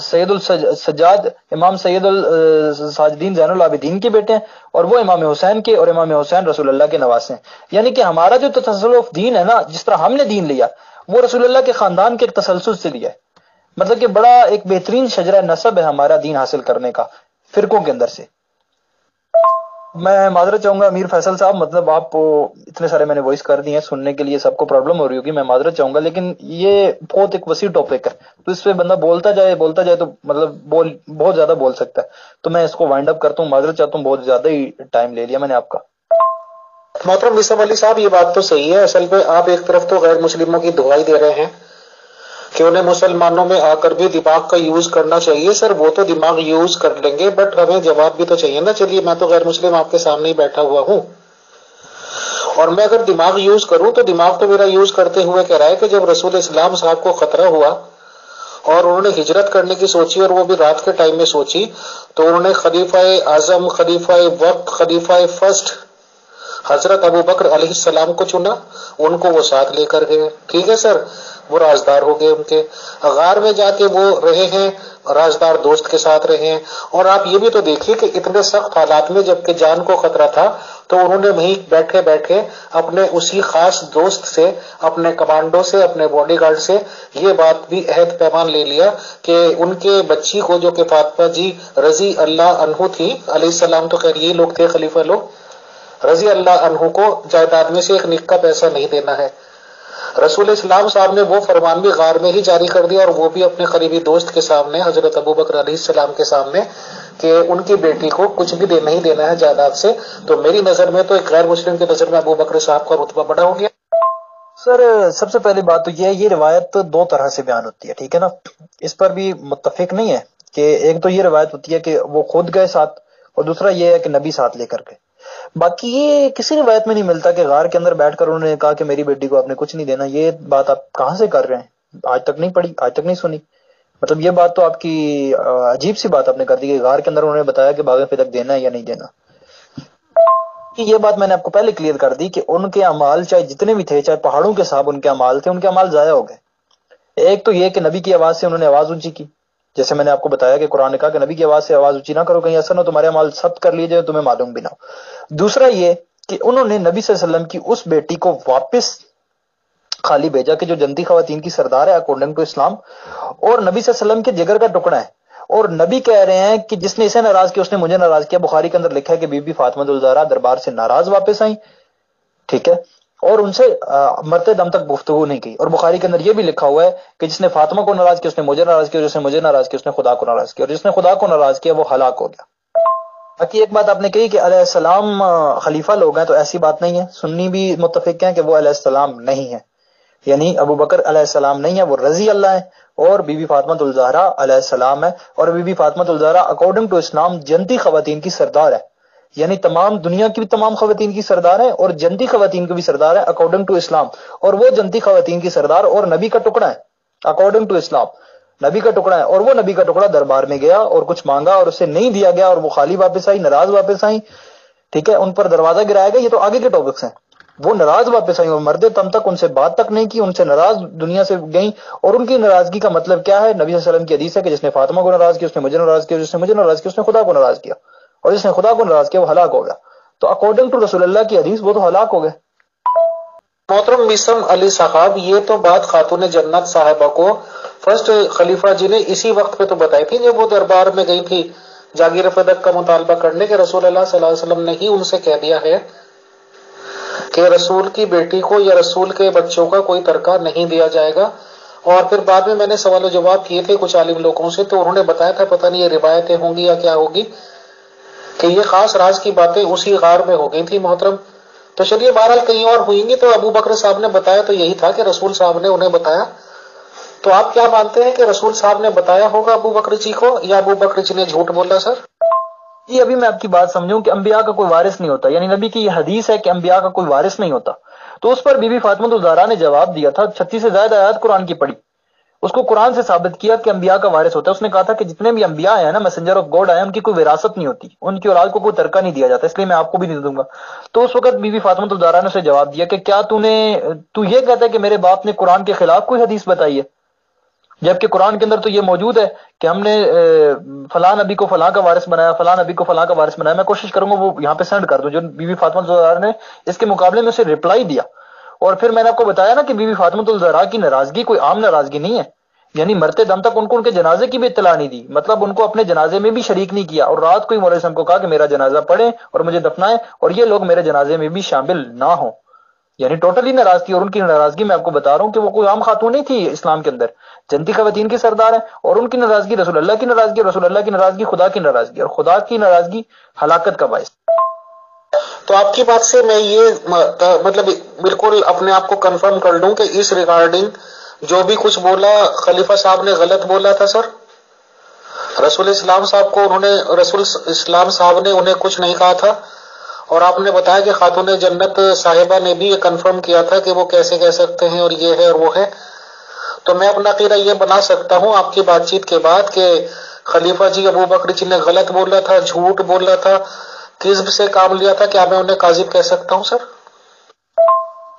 سید السجاد، امام سید الساجدین زین العابدین کے بیٹے ہیں، اور وہ امام حسین کے، اور امام حسین رسول اللہ کے نواسے ہیں. یعنی کہ ہمارا جو تسلسل دین ہے نا، جس طرح ہم نے دین لیا وہ رسول اللہ کے خاندان کے ایک تسلسل سے لیا ہے. مطلب کہ بڑا ایک بہترین شجرہ نسب ہے ہمارا دین حاصل کرنے کا فرقوں کے اندر سے. میں معذرت چاہوں گا امیر فیصل صاحب، مطلب آپ اتنے سارے میں نے وائس کر دی ہیں، سننے کے لیے سب کو پرابلم ہو رہی ہوگی، میں معذرت چاہوں گا، لیکن یہ بہت ایک وسیع ٹاپک ہے، تو اس پہ بندہ بولتا جائے تو مطلب بہت زیادہ بول سکتا ہے. تو میں اس کو وائنڈ اپ کرتا ہوں، معذرت چاہتا ہوں، بہت زیادہ ہی ٹائم لے لیا میں نے آپ کا. محترم مصعب علی صاحب، یہ بات تو صحیح ہے. اصل میں آپ ایک طرف تو غیر مسلموں کی دعائی دے رہے ہیں کہ انہیں مسلمانوں میں آ کر بھی دماغ کا یوز کرنا چاہیے. سر وہ تو دماغ یوز کر لیں گے، بٹ ہمیں جواب بھی تو چاہیے نا. چلیے میں تو غیر مسلم آپ کے سامنے ہی بیٹھا ہوا ہوں، اور میں اگر دماغ یوز کروں تو دماغ تو میرا یوز کرتے ہوئے کہہ رہا ہے کہ جب رسول اسلام صاحب کو خطرہ ہوا اور انہوں نے ہجرت کرنے کی سوچی، اور وہ بھی رات کے ٹائم میں سوچی، تو انہوں نے خلیفہ اعظم، خلیفہ وقت، خلیفہ فرسٹ حضرت ابو بکر علیہ السلام کو چنا، ان کو وہ ساتھ لے کر گئے. ٹھیک ہے سر، وہ رازدار ہو گئے، ان کے غار میں جا کے وہ رہے ہیں، رازدار دوست کے ساتھ رہے ہیں. اور آپ یہ بھی تو دیکھیے کہ اتنے سخت حالات میں جبکہ جان کو خطرہ تھا تو انہوں نے وہیں بیٹھے بیٹھے اپنے اسی خاص دوست سے، اپنے کمانڈو سے، اپنے باڈی گارڈ سے یہ بات بھی عہد پیمان لے لیا کہ ان کے بچی کو، جو کہ فاطمہ جی رضی اللہ عنہ تھی، علیہ السلام تو خیر یہ لوگ تھے خلیفہ لوگ، رضی اللہ عنہ کو جائیداد میں سے ایک نک کا پیسہ نہیں دینا ہے. رسول اسلام صاحب نے وہ فرمان بھی غار میں ہی جاری کر دیا، اور وہ بھی اپنے قریبی دوست کے سامنے، حضرت ابو بکر علیہ السلام کے سامنے، کہ ان کی بیٹی کو کچھ بھی نہیں دینا ہے جائیداد سے. تو میری نظر میں تو ایک غیر مسلم کی نظر میں ابو بکر صاحب کا رتبہ بڑا ہو گیا. سر سب سے پہلی بات تو یہ روایت دو طرح سے بیان ہوتی ہے، ٹھیک ہے نا، اس پر بھی متفق نہیں ہے کہ ایک تو یہ روایت ہوتی ہے کہ وہ خود گئے ساتھ، اور دوسرا یہ ہے کہ نبی ساتھ لے کر گئے. باقی یہ کسی روایت میں نہیں ملتا کہ غار کے اندر بیٹھ کر انہوں نے کہا کہ میری بیٹی کو آپ نے کچھ نہیں دینا. یہ بات آپ کہاں سے کر رہے ہیں؟ آج تک نہیں پڑھی، آج تک نہیں سنی. مطلب یہ بات تو آپ کی عجیب سی بات آپ نے کر دی کہ غار کے اندر انہوں نے بتایا کہ باغ فدق دینا ہے یا نہیں دینا. یہ بات میں نے آپ کو پہلے کلیئر کر دی کہ ان کے اعمال چاہے جتنے بھی تھے، چاہے پہاڑوں کے صاحب ان کے اعمال تھے، ان کے اعمال ضائع ہو گئے. ایک تو یہ کہ نبی کی آواز سے انہوں نے آواز اونچی کی، جیسے میں نے آپ کو بتایا کہ قرآن نے کہا کہ نبی کی آواز سے آواز اونچی نہ کرو، کہیں ایسا نہ تمہارے اعمال ثبت کر لیے جائے تمہیں معلوم بھی نہ ہو. دوسرا یہ کہ انہوں نے نبی صلی اللہ علیہ وسلم کی اس بیٹی کو واپس خالی بھیجا کہ جو جنتی خواتین کی سردار ہے اکارڈنگ ٹو اسلام، اور نبی صلی اللہ علیہ وسلم کے جگر کا ٹکڑا ہے. اور نبی کہہ رہے ہیں کہ جس نے اسے ناراض کیا اس نے مجھے ناراض کیا. بخاری کے اندر لکھا ہے کہ بی بی فاطمہ الزہرا دربار سے ناراض واپس آئیں، ٹھیک ہے، اور ان سے مرتے دم تک گفتگو نہیں کی. اور بخاری کے اندر یہ بھی لکھا ہوا ہے کہ جس نے فاطمہ کو ناراض کیا اس نے مجھے ناراض کیا، اور جس نے مجھے ناراض کیا اس نے خدا کو ناراض کیا، اور جس نے خدا کو ناراض کیا وہ ہلاک ہو گیا. باقی ایک بات آپ نے کہی کہ علیہ السلام خلیفہ لوگ ہیں، تو ایسی بات نہیں ہے. سنی بھی متفق ہیں کہ وہ علیہ السلام نہیں ہے، یعنی ابو بکر علیہ السلام نہیں ہے، وہ رضی اللہ ہے، اور بی بی فاطمہ الزہرا علیہ السلام ہے. اور بی بی فاطمہ الزہرا اکارڈنگ ٹو اسلام جنتی خواتین کی سردار ہے، یعنی تمام دنیا کی بھی تمام خواتین کی سردار ہے، اور جنتی خواتین کی بھی سردار ہے اکارڈنگ ٹو اسلام. اور وہ جنتی خواتین کی سردار اور نبی کا ٹکڑا ہے اکارڈنگ ٹو اسلام، نبی کا ٹکڑا ہے. اور وہ نبی کا ٹکڑا دربار میں گیا اور کچھ مانگا اور اسے نہیں دیا گیا، اور وہ خالی واپس آئی، ناراض واپس آئی، ٹھیک ہے. ان پر دروازہ گرایا گیا. یہ تو آگے کے ٹاپکس ہیں. وہ ناراض واپس آئی اور مردے تم تک ان سے بات تک نہیں کی، ان سے ناراض دنیا سے گئیں. اور ان کی ناراضگی کا مطلب کیا ہے؟ نبی صلی اللہ علیہ وسلم کی حدیث ہے کہ جس نے فاطمہ کو ناراض کیا اس نے مجھے ناراض کیا، جس نے مجھے ناراض کیا اس نے خدا کو ناراض کیا، اور جس نے خدا کو ناراض کیا وہ ہلاک ہو گیا. تو اکارڈنگ ٹو رسول اللہ کی حدیث وہ تو ہلاک ہو گئے. محترم مصعب علی صاحب، یہ تو بات خاتون جنت صاحبہ کو فرسٹ خلیفہ جی نے اسی وقت پہ تو بتائی تھی جب وہ دربار میں گئی تھی جاگیر فدق کا مطالبہ کرنے کے رسول اللہ صلی اللہ علیہ وسلم نے ہی ان سے کہہ دیا ہے کہ رسول کی بیٹی کو یا رسول کے بچوں کا کوئی ترکہ نہیں دیا جائے گا. اور پھر بعد میں نے سوال و جواب کیے تھے کچھ عالم لوگوں سے تو انہوں نے بتایا تھا پتہ نہیں یہ روایتیں ہوں گی یا کیا ہوگی کہ یہ خاص راز کی باتیں اسی غار میں ہو گئی تھی محترم. تو چلیے بہرحال کہیں اور ہوئیں گی. تو ابو بکر صاحب نے بتایا تو یہی تھا کہ رسول صاحب نے انہیں بتایا. تو آپ کیا مانتے ہیں کہ رسول صاحب نے بتایا ہوگا ابو بکر جی کو یا ابو بکر جی نے جھوٹ بولا سر؟ جی ابھی میں آپ کی بات سمجھوں کہ انبیاء کا کوئی وارث نہیں ہوتا، یعنی نبی کی یہ حدیث ہے کہ انبیاء کا کوئی وارث نہیں ہوتا. تو اس پر بی بی فاطمہ الزہرا نے جواب دیا تھا، 36 سے زائد آیات قرآن کی پڑھی، اس کو قرآن سے ثابت کیا کہ انبیاء کا وارث ہوتا ہے. اس نے کہا تھا کہ جتنے بھی انبیاء ہیں نا، میسنجر آف گاڈ آئے، ان کی کوئی وراثت نہیں ہوتی، ان کی اولاد کو کوئی ترکہ نہیں دیا جاتا، اس لیے میں آپ کو بھی نہیں دوں گا. تو اس وقت بی بی فاطمہ الزہرا نے اسے جواب دیا کہ کیا تو یہ کہتا ہے کہ میرے باپ نے قرآن کے خلاف کوئی حدیث بتائی ہے، جبکہ قرآن کے اندر تو یہ موجود ہے کہ ہم نے فلاں نبی کو فلاں کا وارث بنایا، فلاں نبی کو فلاں کا وارث بنایا. میں کوشش کروں گا وہ یہاں پہ سینڈ کر دوں جو بی بی فاطمہ الزہرا نے اس کے مقابلے میں اسے رپلائی دیا. اور پھر میں نے آپ کو بتایا نا کہ بی بی فاطمہ الزہرا کی ناراضگی کوئی عام ناراضگی نہیں ہے، یعنی مرتے دم تک ان کو ان کے جنازے کی بھی اطلاع نہیں دی، مطلب ان کو اپنے جنازے میں بھی شریک نہیں کیا. اور رات کو ہی مولوی صاحب کو کہا کہ میرا جنازہ پڑھیں اور مجھے دفنائیں اور یہ لوگ میرے جنازے میں بھی شامل نہ ہوں. یعنی ٹوٹلی ناراض تھی. اور ان کی ناراضگی میں آپ کو بتا رہا ہوں کہ وہ کوئی عام خاتون نہیں تھی اسلام کے اندر، جنتی خواتین کی سردار ہیں. اور ان کی ناراضگی رسول اللہ کی ناراضگی، اور رسول اللہ کی ناراضگی خدا کی ناراضگی، اور خدا کی ناراضگی ہلاکت کا باعث. تو آپ کی بات سے میں یہ مطلب بالکل اپنے آپ کو کنفرم کر لوں کہ اس ریگارڈنگ جو بھی کچھ بولا خلیفہ صاحب نے غلط بولا تھا سر. رسول اسلام صاحب کو رسول اسلام صاحب نے انہیں کچھ نہیں کہا تھا. اور آپ نے بتایا کہ خاتون جنت صاحبہ نے بھی یہ کنفرم کیا تھا کہ وہ کیسے کہہ سکتے ہیں اور یہ ہے اور وہ ہے. تو میں اپنا عقیدہ یہ بنا سکتا ہوں آپ کی بات چیت کے بعد کہ خلیفہ جی ابو بکر جی نے غلط بولا تھا، جھوٹ بولا تھا، کذب سے کام لیا تھا. کیا میں انہیں کاذب کہہ سکتا ہوں سر؟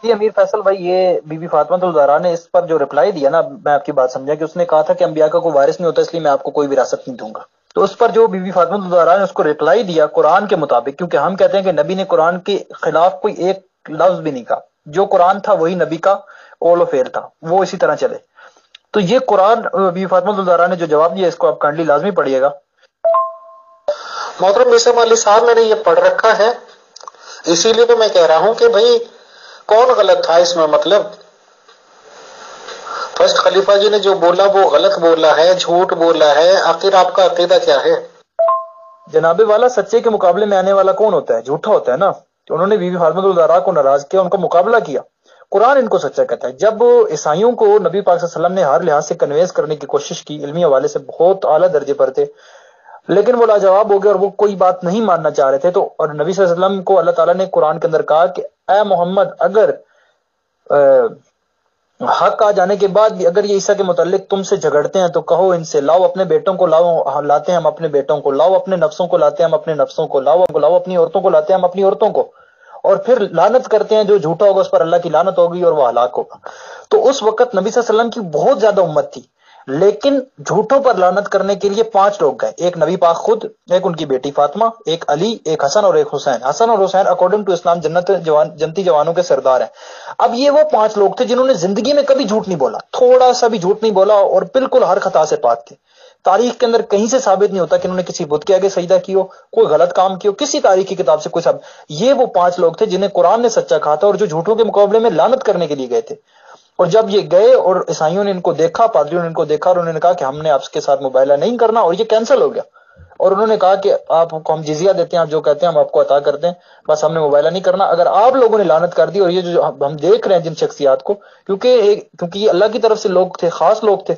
جی امیر فیصل بھائی، یہ بی بی فاطمہ الزہرا نے اس پر جو رپلائی دیا نا، میں آپ کی بات سمجھا کہ اس نے کہا تھا کہ انبیاء کا کوئی وارث نہیں ہوتا، اس لیے میں آپ کو کوئی وراثت نہیں دوں گا. تو اس پر جو بی بی فاطمہ الزہرا نے اس کو رپلائی دیا قرآن کے مطابق، کیونکہ ہم کہتے ہیں کہ نبی نے قرآن کے خلاف کوئی ایک لفظ بھی نہیں کہا، جو قرآن تھا وہی نبی کا قول و فعل تھا، وہ اسی طرح چلے. تو یہ قرآن بی بی فاطمہ الزہرا نے جو جواب دیا، اس کو آپ کائنڈلی لازمی پڑھیے گا. محترم یوسف علی صاحب میں نے یہ پڑھ رکھا ہے، اسی لیے تو میں کہہ رہا ہوں کہ بھائی کون غلط تھا اس میں. مطلب فرسٹ خلیفہ جی نے جو بولا وہ غلط بولا ہے، جھوٹ بولا ہے. آخر آپ کا عقیدہ کیا ہے؟ جناب والا، سچے کے مقابلے میں آنے والا کون ہوتا ہے؟ جھوٹا ہوتا ہے نا. انہوں نے بی بی فاطمہ الزہرا کو ناراض کیا، ان کا مقابلہ کیا. قرآن ان کو سچا کہتا ہے. جب عیسائیوں کو نبی پاک صلی اللہ علیہ وسلم نے ہر لحاظ سے کنوینس کرنے کی کوشش کی، علمی حوالے سے بہت اعلیٰ درجے پر تھے، لیکن وہ لاجواب ہو گئے اور وہ کوئی بات نہیں ماننا چاہ رہے تھے. تو اور نبی صلی اللہ علیہ وسلم کو اللہ تعالیٰ نے قرآن کے اندر کہا کہ اے محمد، اگر حق آ جانے کے بعد بھی اگر یہ عیسیٰ کے متعلق تم سے جھگڑتے ہیں تو کہو ان سے، لاؤ اپنے بیٹوں کو، لاتے ہیں ہم اپنے بیٹوں کو، لاؤ اپنے نفسوں کو، لاتے ہیں ہم اپنے نفسوں کو، لاؤ اپنی عورتوں کو، لاتے ہیں ہم اپنی عورتوں کو. اور پھر لعنت کرتے ہیں، جو جھوٹا ہوگا اس پر اللہ کی لعنت ہوگی اور وہ ہلاک ہوگا. تو اس وقت نبی صلی اللہ علیہ وسلم کی بہت زیادہ امت تھی، لیکن جھوٹوں پر لعنت کرنے کے لیے 5 لوگ گئے. ایک نبی پاک خود، ایک ان کی بیٹی فاطمہ، ایک علی، ایک حسن اور ایک حسین. حسن اور حسین اکارڈنگ ٹو اسلام جنتی جوانوں کے سردار ہیں. اب یہ وہ 5 لوگ تھے جنہوں نے زندگی میں کبھی جھوٹ نہیں بولا، تھوڑا سا بھی جھوٹ نہیں بولا، اور بالکل ہر خطا سے پاک تھے. تاریخ کے اندر کہیں سے ثابت نہیں ہوتا کہ انہوں نے کسی بت کے آگے سجدہ کی ہو، کوئی غلط کام کیا ہو، کسی تاریخی کتاب سے کوئی ثابت. یہ وہ 5 لوگ تھے جنہیں قرآن نے سچا کہا تھا اور جو جھوٹوں کے مقابلے میں لعنت کرنے کے لیے گئے تھے. اور جب یہ گئے اور عیسائیوں نے ان کو دیکھا، پادریوں نے ان کو دیکھا، اور انہوں نے کہا کہ ہم نے آپ کے ساتھ مباہلہ نہیں کرنا، اور یہ کینسل ہو گیا. اور انہوں نے کہا کہ آپ کو ہم جزیہ دیتے ہیں، آپ جو کہتے ہیں ہم آپ کو عطا کرتے ہیں، بس ہم نے مباہلہ نہیں کرنا. اگر آپ لوگوں نے لعنت کر دی، اور یہ جو ہم دیکھ رہے ہیں جن شخصیات کو، کیونکہ یہ اللہ کی طرف سے لوگ تھے، خاص لوگ تھے،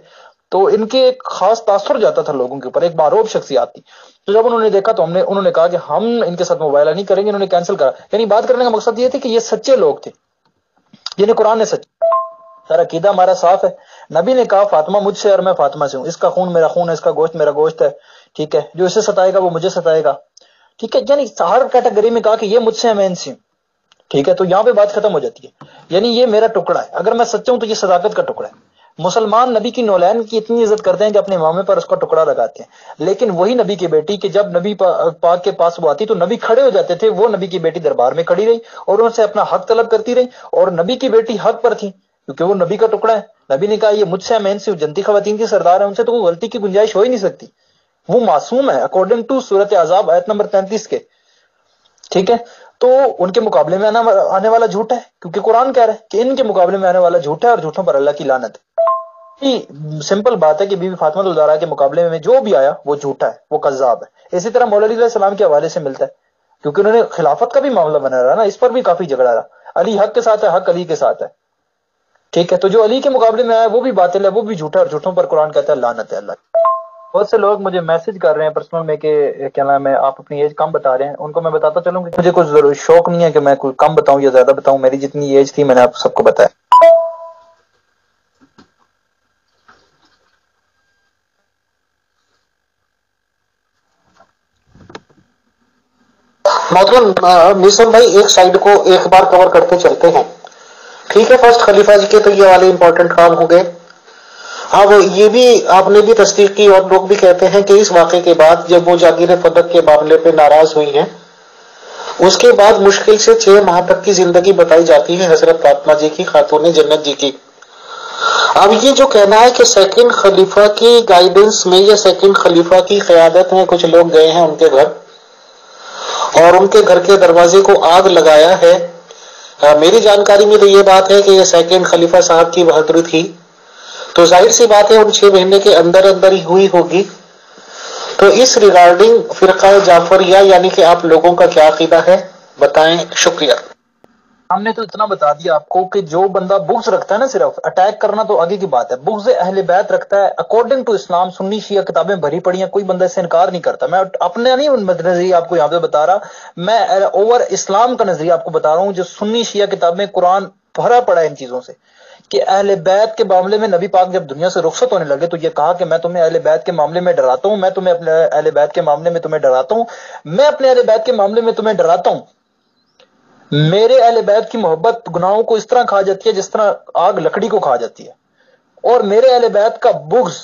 تو ان کے ایک خاص تاثر جاتا تھا لوگوں کے اوپر، ایک باروب شخصیات تھی. تو جب انہوں نے دیکھا تو انہوں نے کہا کہ ہم ان کے ساتھ مباہلہ نہیں کریں گے، انہوں نے کینسل کرا. یعنی بات کرنے کا مقصد یہ تھا کہ یہ سچے لوگ تھے جنہیں قرآن نے سر عقیدہ ہمارا صاف ہے. نبی نے کہا فاطمہ مجھ سے اور میں فاطمہ سے ہوں، اس کا خون میرا خون ہے، اس کا گوشت میرا گوشت ہے، ٹھیک ہے، جو اسے ستائے گا وہ مجھے ستائے گا، ٹھیک ہے. یعنی ہر کیٹیگری میں کہا کہ یہ مجھ سے ہے، میں ان سے ہوں، ٹھیک ہے. تو یہاں پہ بات ختم ہو جاتی ہے. یعنی یہ میرا ٹکڑا ہے، اگر میں سچا ہوں تو یہ صداقت کا ٹکڑا ہے. مسلمان نبی کی نولین کی اتنی عزت کرتے ہیں کہ اپنے امامے پر اس کا ٹکڑا لگاتے ہیں، لیکن وہی نبی کی بیٹی کہ جب نبی پاک کے پاس وہ آتی تو نبی کھڑے ہو جاتے تھے، وہ نبی کی بیٹی دربار میں کھڑی رہی اور ان سے اپنا حق طلب کرتی رہی، اور نبی کی بیٹی حق پر تھی کیونکہ وہ نبی کا ٹکڑا ہے. نبی نے کہا یہ مجھ سے، میں ان سے جنتی خواتین کی سردار ہیں، ان سے تو کوئی غلطی کی گنجائش ہو ہی نہیں سکتی، وہ معصوم ہے اکارڈنگ ٹو سورت احزاب آیت نمبر 33 کے. ٹھیک ہے، تو ان کے مقابلے میں آنے والا جھوٹ ہے، کیونکہ قرآن کہہ رہا ہے کہ ان کے مقابلے میں آنے والا جھوٹ ہے اور جھوٹوں پر اللہ کی لعنت ہے. سمپل بات ہے کہ بی بی فاطمہ الزہرا کے مقابلے میں جو بھی آیا وہ جھوٹا ہے، وہ کذاب ہے. اسی طرح مولا علی علیہ السلام کے حوالے سے ملتا ہے، کیونکہ انہوں نے خلافت کا بھی معاملہ بنا رہا نا، اس پر بھی کافی جھگڑا رہا. علی حق کے ساتھ ہے، حق علی کے ساتھ ہے. ٹھیک ہے، تو جو علی کے مقابلے میں آیا وہ بھی باطل ہے، وہ بھی جھوٹا، اور جھوٹوں پر قرآن کہتا ہے لعنت ہے اللہ کی. بہت سے لوگ مجھے میسج کر رہے ہیں پرسنل میں کہ کیا نام ہے آپ اپنی ایج کم بتا رہے ہیں. ان کو میں بتاتا چلوں کہ مجھے کچھ ضرور شوق نہیں ہے کہ میں کوئی کم بتاؤں یا زیادہ بتاؤں. میری جتنی ایج تھی میں نے آپ سب کو بتایا. محترم نیسم بھائی، ایک سائیڈ کو ایک بار کور کرتے چلتے ہیں. ٹھیک ہے، فرسٹ خلیفہ جی کے تو یہ والے امپورٹنٹ کام ہو گئے. اب یہ بھی آپ نے بھی تصدیق کی اور لوگ بھی کہتے ہیں کہ اس واقعے کے بعد جب وہ جاگیر فدق کے معاملے پہ ناراض ہوئی ہیں، اس کے بعد مشکل سے 6 ماہ تک کی زندگی بتائی جاتی ہے حضرت فاطمہ جی کی، خاتون جنت جی کی. اب یہ جو کہنا ہے کہ سیکنڈ خلیفہ کی گائیڈنس میں یا سیکنڈ خلیفہ کی قیادت میں کچھ لوگ گئے ہیں ان کے گھر اور ان کے گھر کے دروازے کو آگ لگایا ہے، میری جانکاری میں تو یہ بات ہے کہ یہ سیکنڈ خلیفہ صاحب کی بہادری تھی، تو ظاہر سی بات ہے ان 6 مہینے کے اندر اندر ہی ہوئی ہوگی. تو اس ریگارڈنگ فرقہ جعفریہ یعنی کہ آپ لوگوں کا کیا عقیدہ ہے، بتائیں. شکریہ. ہم نے تو اتنا بتا دیا آپ کو کہ جو بندہ بغض رکھتا ہے نا، صرف اٹیک کرنا تو آگے کی بات ہے، بغض اہل بیت رکھتا ہے اکارڈنگ ٹو اسلام، سنی شیعہ کتابیں بھری پڑی ہیں، کوئی بندہ اس سے انکار نہیں کرتا. میں اپنے نہیں نظریہ آپ کو یہاں پہ بتا رہا، میں اوور اسلام کا نظریہ آپ کو بتا رہا ہوں، جو سنی شیعہ کتابیں قرآن بھرا پڑا ہے ان چیزوں سے، کہ اہل بیت کے معاملے میں نبی پاک جب دنیا سے رخصت ہونے لگے تو یہ کہا کہ میں تمہیں اہل بیت کے معاملے میں ڈراتا ہوں، میں تمہیں اپنے اہل بیت کے معاملے میں تمہیں ڈراتا ہوں، میں اپنے اہل بیت کے معاملے میں تمہیں ڈراتا ہوں. میرے اہل بیت کی محبت گناہوں کو اس طرح کھا جاتی ہے جس طرح آگ لکڑی کو کھا جاتی ہے، اور میرے اہل بیت کا بغض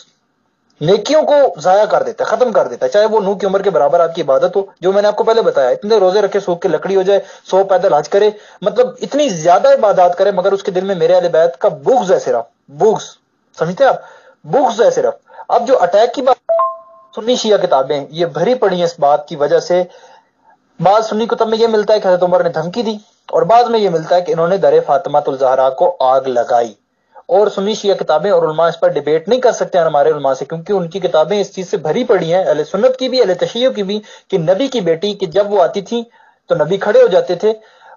نیکیوں کو ضائع کر دیتا ہے، ختم کر دیتا ہے، چاہے وہ نوح کی عمر کے برابر آپ کی عبادت ہو، جو میں نے آپ کو پہلے بتایا، اتنے روزے رکھے سوکھ کے لکڑی ہو جائے، 100 پیدل حج کرے، مطلب اتنی زیادہ عبادات کرے، مگر اس کے دل میں میرے اہل بیت کا بغض ہے، صرف بغض. سمجھتے آپ، بغض ہے صرف. اب جو اٹیک کی بات، سنی شیعہ کتابیں یہ بھری پڑی ہیں اس بات کی وجہ سے. بعض سنی کتب میں یہ ملتا ہے کہ حضرت عمر نے دھمکی دی، اور بعض میں یہ ملتا ہے کہ انہوں نے در فاطمہ الزہرا کو آگ لگائی. اور سنی شیعہ کتابیں اور علماء اس پر ڈیبیٹ نہیں کر سکتے ہیں ہمارے علماء سے، کیونکہ ان کی کتابیں اس چیز سے بھری پڑی ہیں، اہل سنت کی بھی اہل تشیع کی بھی، کہ نبی کی بیٹی کہ جب وہ آتی تھی تو نبی کھڑے ہو جاتے تھے،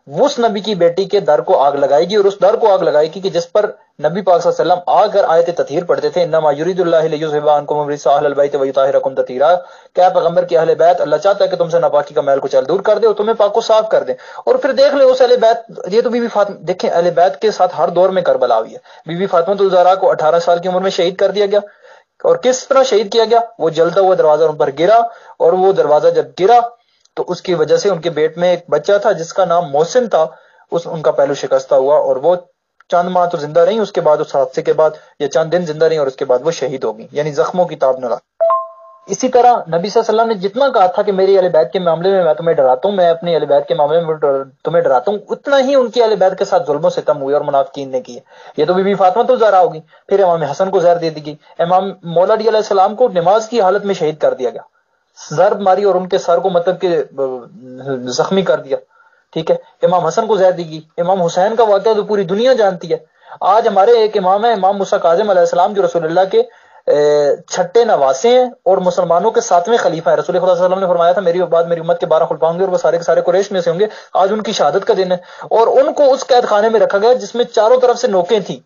اس نبی کی بیٹی کے در کو آگ لگائے گی، اور اس در کو آگ لگائے گی کہ جس پر نبی پاک صلی اللہ علیہ وسلم آ کر آیت تطہیر پڑھتے تھے، انما یرید اللہ لیذھب عنکم الرجس اہل البیت ویطہرکم تطہیرا. کیا پیغمبر کی اہل بیت، اللہ چاہتا ہے کہ تم سے ناپاکی کا میل کچیل دور کر دے اور تمہیں پاک و صاف کر دے. اور پھر دیکھ لیں اس اہل بیت، یہ تو بی بی فاطمہ دیکھیں، اہل بیت کے ساتھ ہر دور میں کربلا ہوئی ہے. بی بی فاطمہ الزہرا کو 18 سال کی عمر میں شہید کر دیا گیا، اور کس طرح شہید کیا گیا؟ وہ جلتا ہوا دروازہ ان پر گرا، اور وہ دروازہ جب گرا تو اس کی وجہ سے ان کے پیٹ میں ایک بچہ تھا جس کا نام محسن تھا، ان کا پہلو شکستہ ہوا، اور وہ چند ماہ تو زندہ رہی، اس کے بعد اس حادثے کے بعد یا چند دن زندہ رہی، اور اس کے بعد وہ شہید ہو گئی، یعنی زخموں کی تاب نہ لگی. اسی طرح نبی صلی اللہ علیہ وسلم نے جتنا کہا تھا کہ میری اہل بیت کے معاملے میں میں تمہیں ڈراتا ہوں، میں اپنی اہل بیت کے معاملے میں تمہیں ڈراتا ہوں، اتنا ہی ان کی اہل بیت کے ساتھ ظلم و ستم ہوئے اور منافقین نے کیے. یہ تو بی بی فاطمہ الزہرا ہوگی. پھر امام حسن کو زہر دے دی گئی، امام مولا علی علیہ السلام کو نماز کی حالت میں شہید کر دیا گیا، ضرب ماری اور ان کے سر کو مطلب کہ زخمی کر دیا. ٹھیک ہے، امام حسن کو زہر دی گئی. امام حسین کا واقعہ تو پوری دنیا جانتی ہے. آج ہمارے ایک امام ہے امام موسیٰ کاظم علیہ السلام، جو رسول اللہ کے چھٹے نواسے ہیں اور مسلمانوں کے 7ویں خلیفہ ہیں. رسول اللہ صلی اللہ علیہ وسلم نے فرمایا تھا میری بعد میری امت کے 12 خلفاء ہوں گے اور وہ سارے کے سارے قریش میں سے ہوں گے. آج ان کی شہادت کا دن ہے، اور ان کو اس قید خانے میں رکھا گیا جس میں چاروں طرف سے نوکیں تھیں،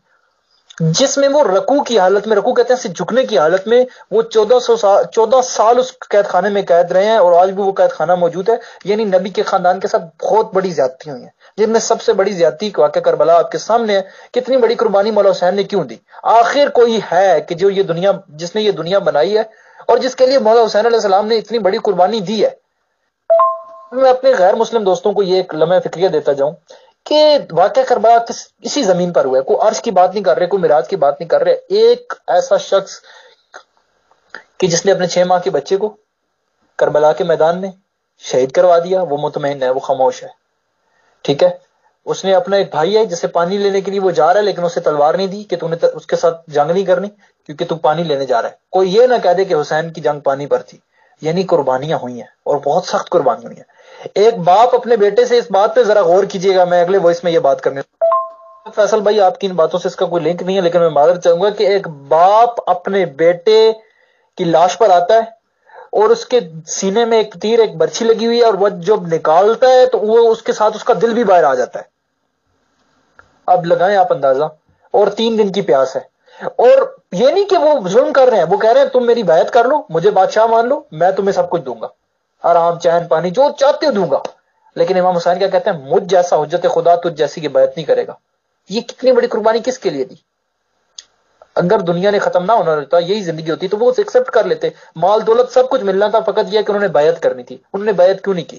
جس میں وہ رکوع کی حالت میں، رکوع کہتے ہیں جھکنے کی حالت میں، وہ 14 سال اس قید خانے میں قید رہے ہیں، اور آج بھی وہ قید خانہ موجود ہے. یعنی نبی کے خاندان کے ساتھ بہت بڑی زیادتی ہوئی ہیں، جن میں سب سے بڑی زیادتی واقعہ کربلا آپ کے سامنے ہے. کتنی بڑی قربانی مولا حسین نے کیوں دی؟ آخر کوئی ہے کہ جو یہ دنیا، جس نے یہ دنیا بنائی ہے اور جس کے لیے مولا حسین علیہ السلام نے اتنی بڑی قربانی دی ہے. میں اپنے غیر مسلم دوستوں کو یہ ایک لمحہ فکریہ دیتا جاؤں کہ واقعہ کربلا اسی زمین پر ہوا ہے، کوئی عرش کی بات نہیں کر رہے، کوئی معراج کی بات نہیں کر رہے. ایک ایسا شخص کہ جس نے اپنے 6 ماہ کے بچے کو کربلا کے میدان میں شہید کروا دیا، وہ مطمئن ہے، وہ خاموش ہے. ٹھیک ہے، اس نے اپنا ایک بھائی ہے جسے پانی لینے کے لیے وہ جا رہا ہے، لیکن اسے تلوار نہیں دی کہ تو نے اس کے ساتھ جنگ نہیں کرنی کیونکہ تو پانی لینے جا رہا ہے۔ کوئی یہ نہ کہہ دے کہ حسین کی جنگ پانی پر تھی، یعنی قربانیاں ہوئی ہیں اور بہت سخت قربانیاں ہوئی ہیں۔ ایک باپ اپنے بیٹے سے اس بات پہ ذرا غور کیجیے گا، میں اگلے وائس میں یہ بات کرنے، فیصل بھائی آپ کی ان باتوں سے اس کا کوئی لنک نہیں ہے لیکن میں معذرت چاہوں گا کہ ایک باپ اپنے بیٹے کی لاش پر آتا ہے اور اس کے سینے میں ایک تیر، ایک برچھی لگی ہوئی ہے، اور وہ جب نکالتا ہے تو وہ اس کے ساتھ اس کا دل بھی باہر آ جاتا ہے۔ اب لگائیں آپ اندازہ، اور 3 دن کی پیاس ہے، اور یہ نہیں کہ وہ ظلم کر رہے ہیں، وہ کہہ رہے ہیں تم میری بیعت کر لو، مجھے بادشاہ مان لو، میں تمہیں سب کچھ دوں گا، آرام، چین، پانی، جو چاہتے ہو دوں گا۔ لیکن امام حسین کیا کہتے ہیں؟ مجھ جیسا حجت خدا تجھ جیسی کی بیعت نہیں کرے گا۔ یہ کتنی بڑی قربانی کس کے لیے دی؟ اگر دنیا نے ختم نہ ہونا ہوتا، یہی زندگی ہوتی، تو وہ ایکسپٹ کر لیتے، مال دولت سب کچھ ملنا تھا، فقط یہ کہ انہوں نے بیعت کرنی تھی۔ انہوں نے بیعت کیوں نہیں کی؟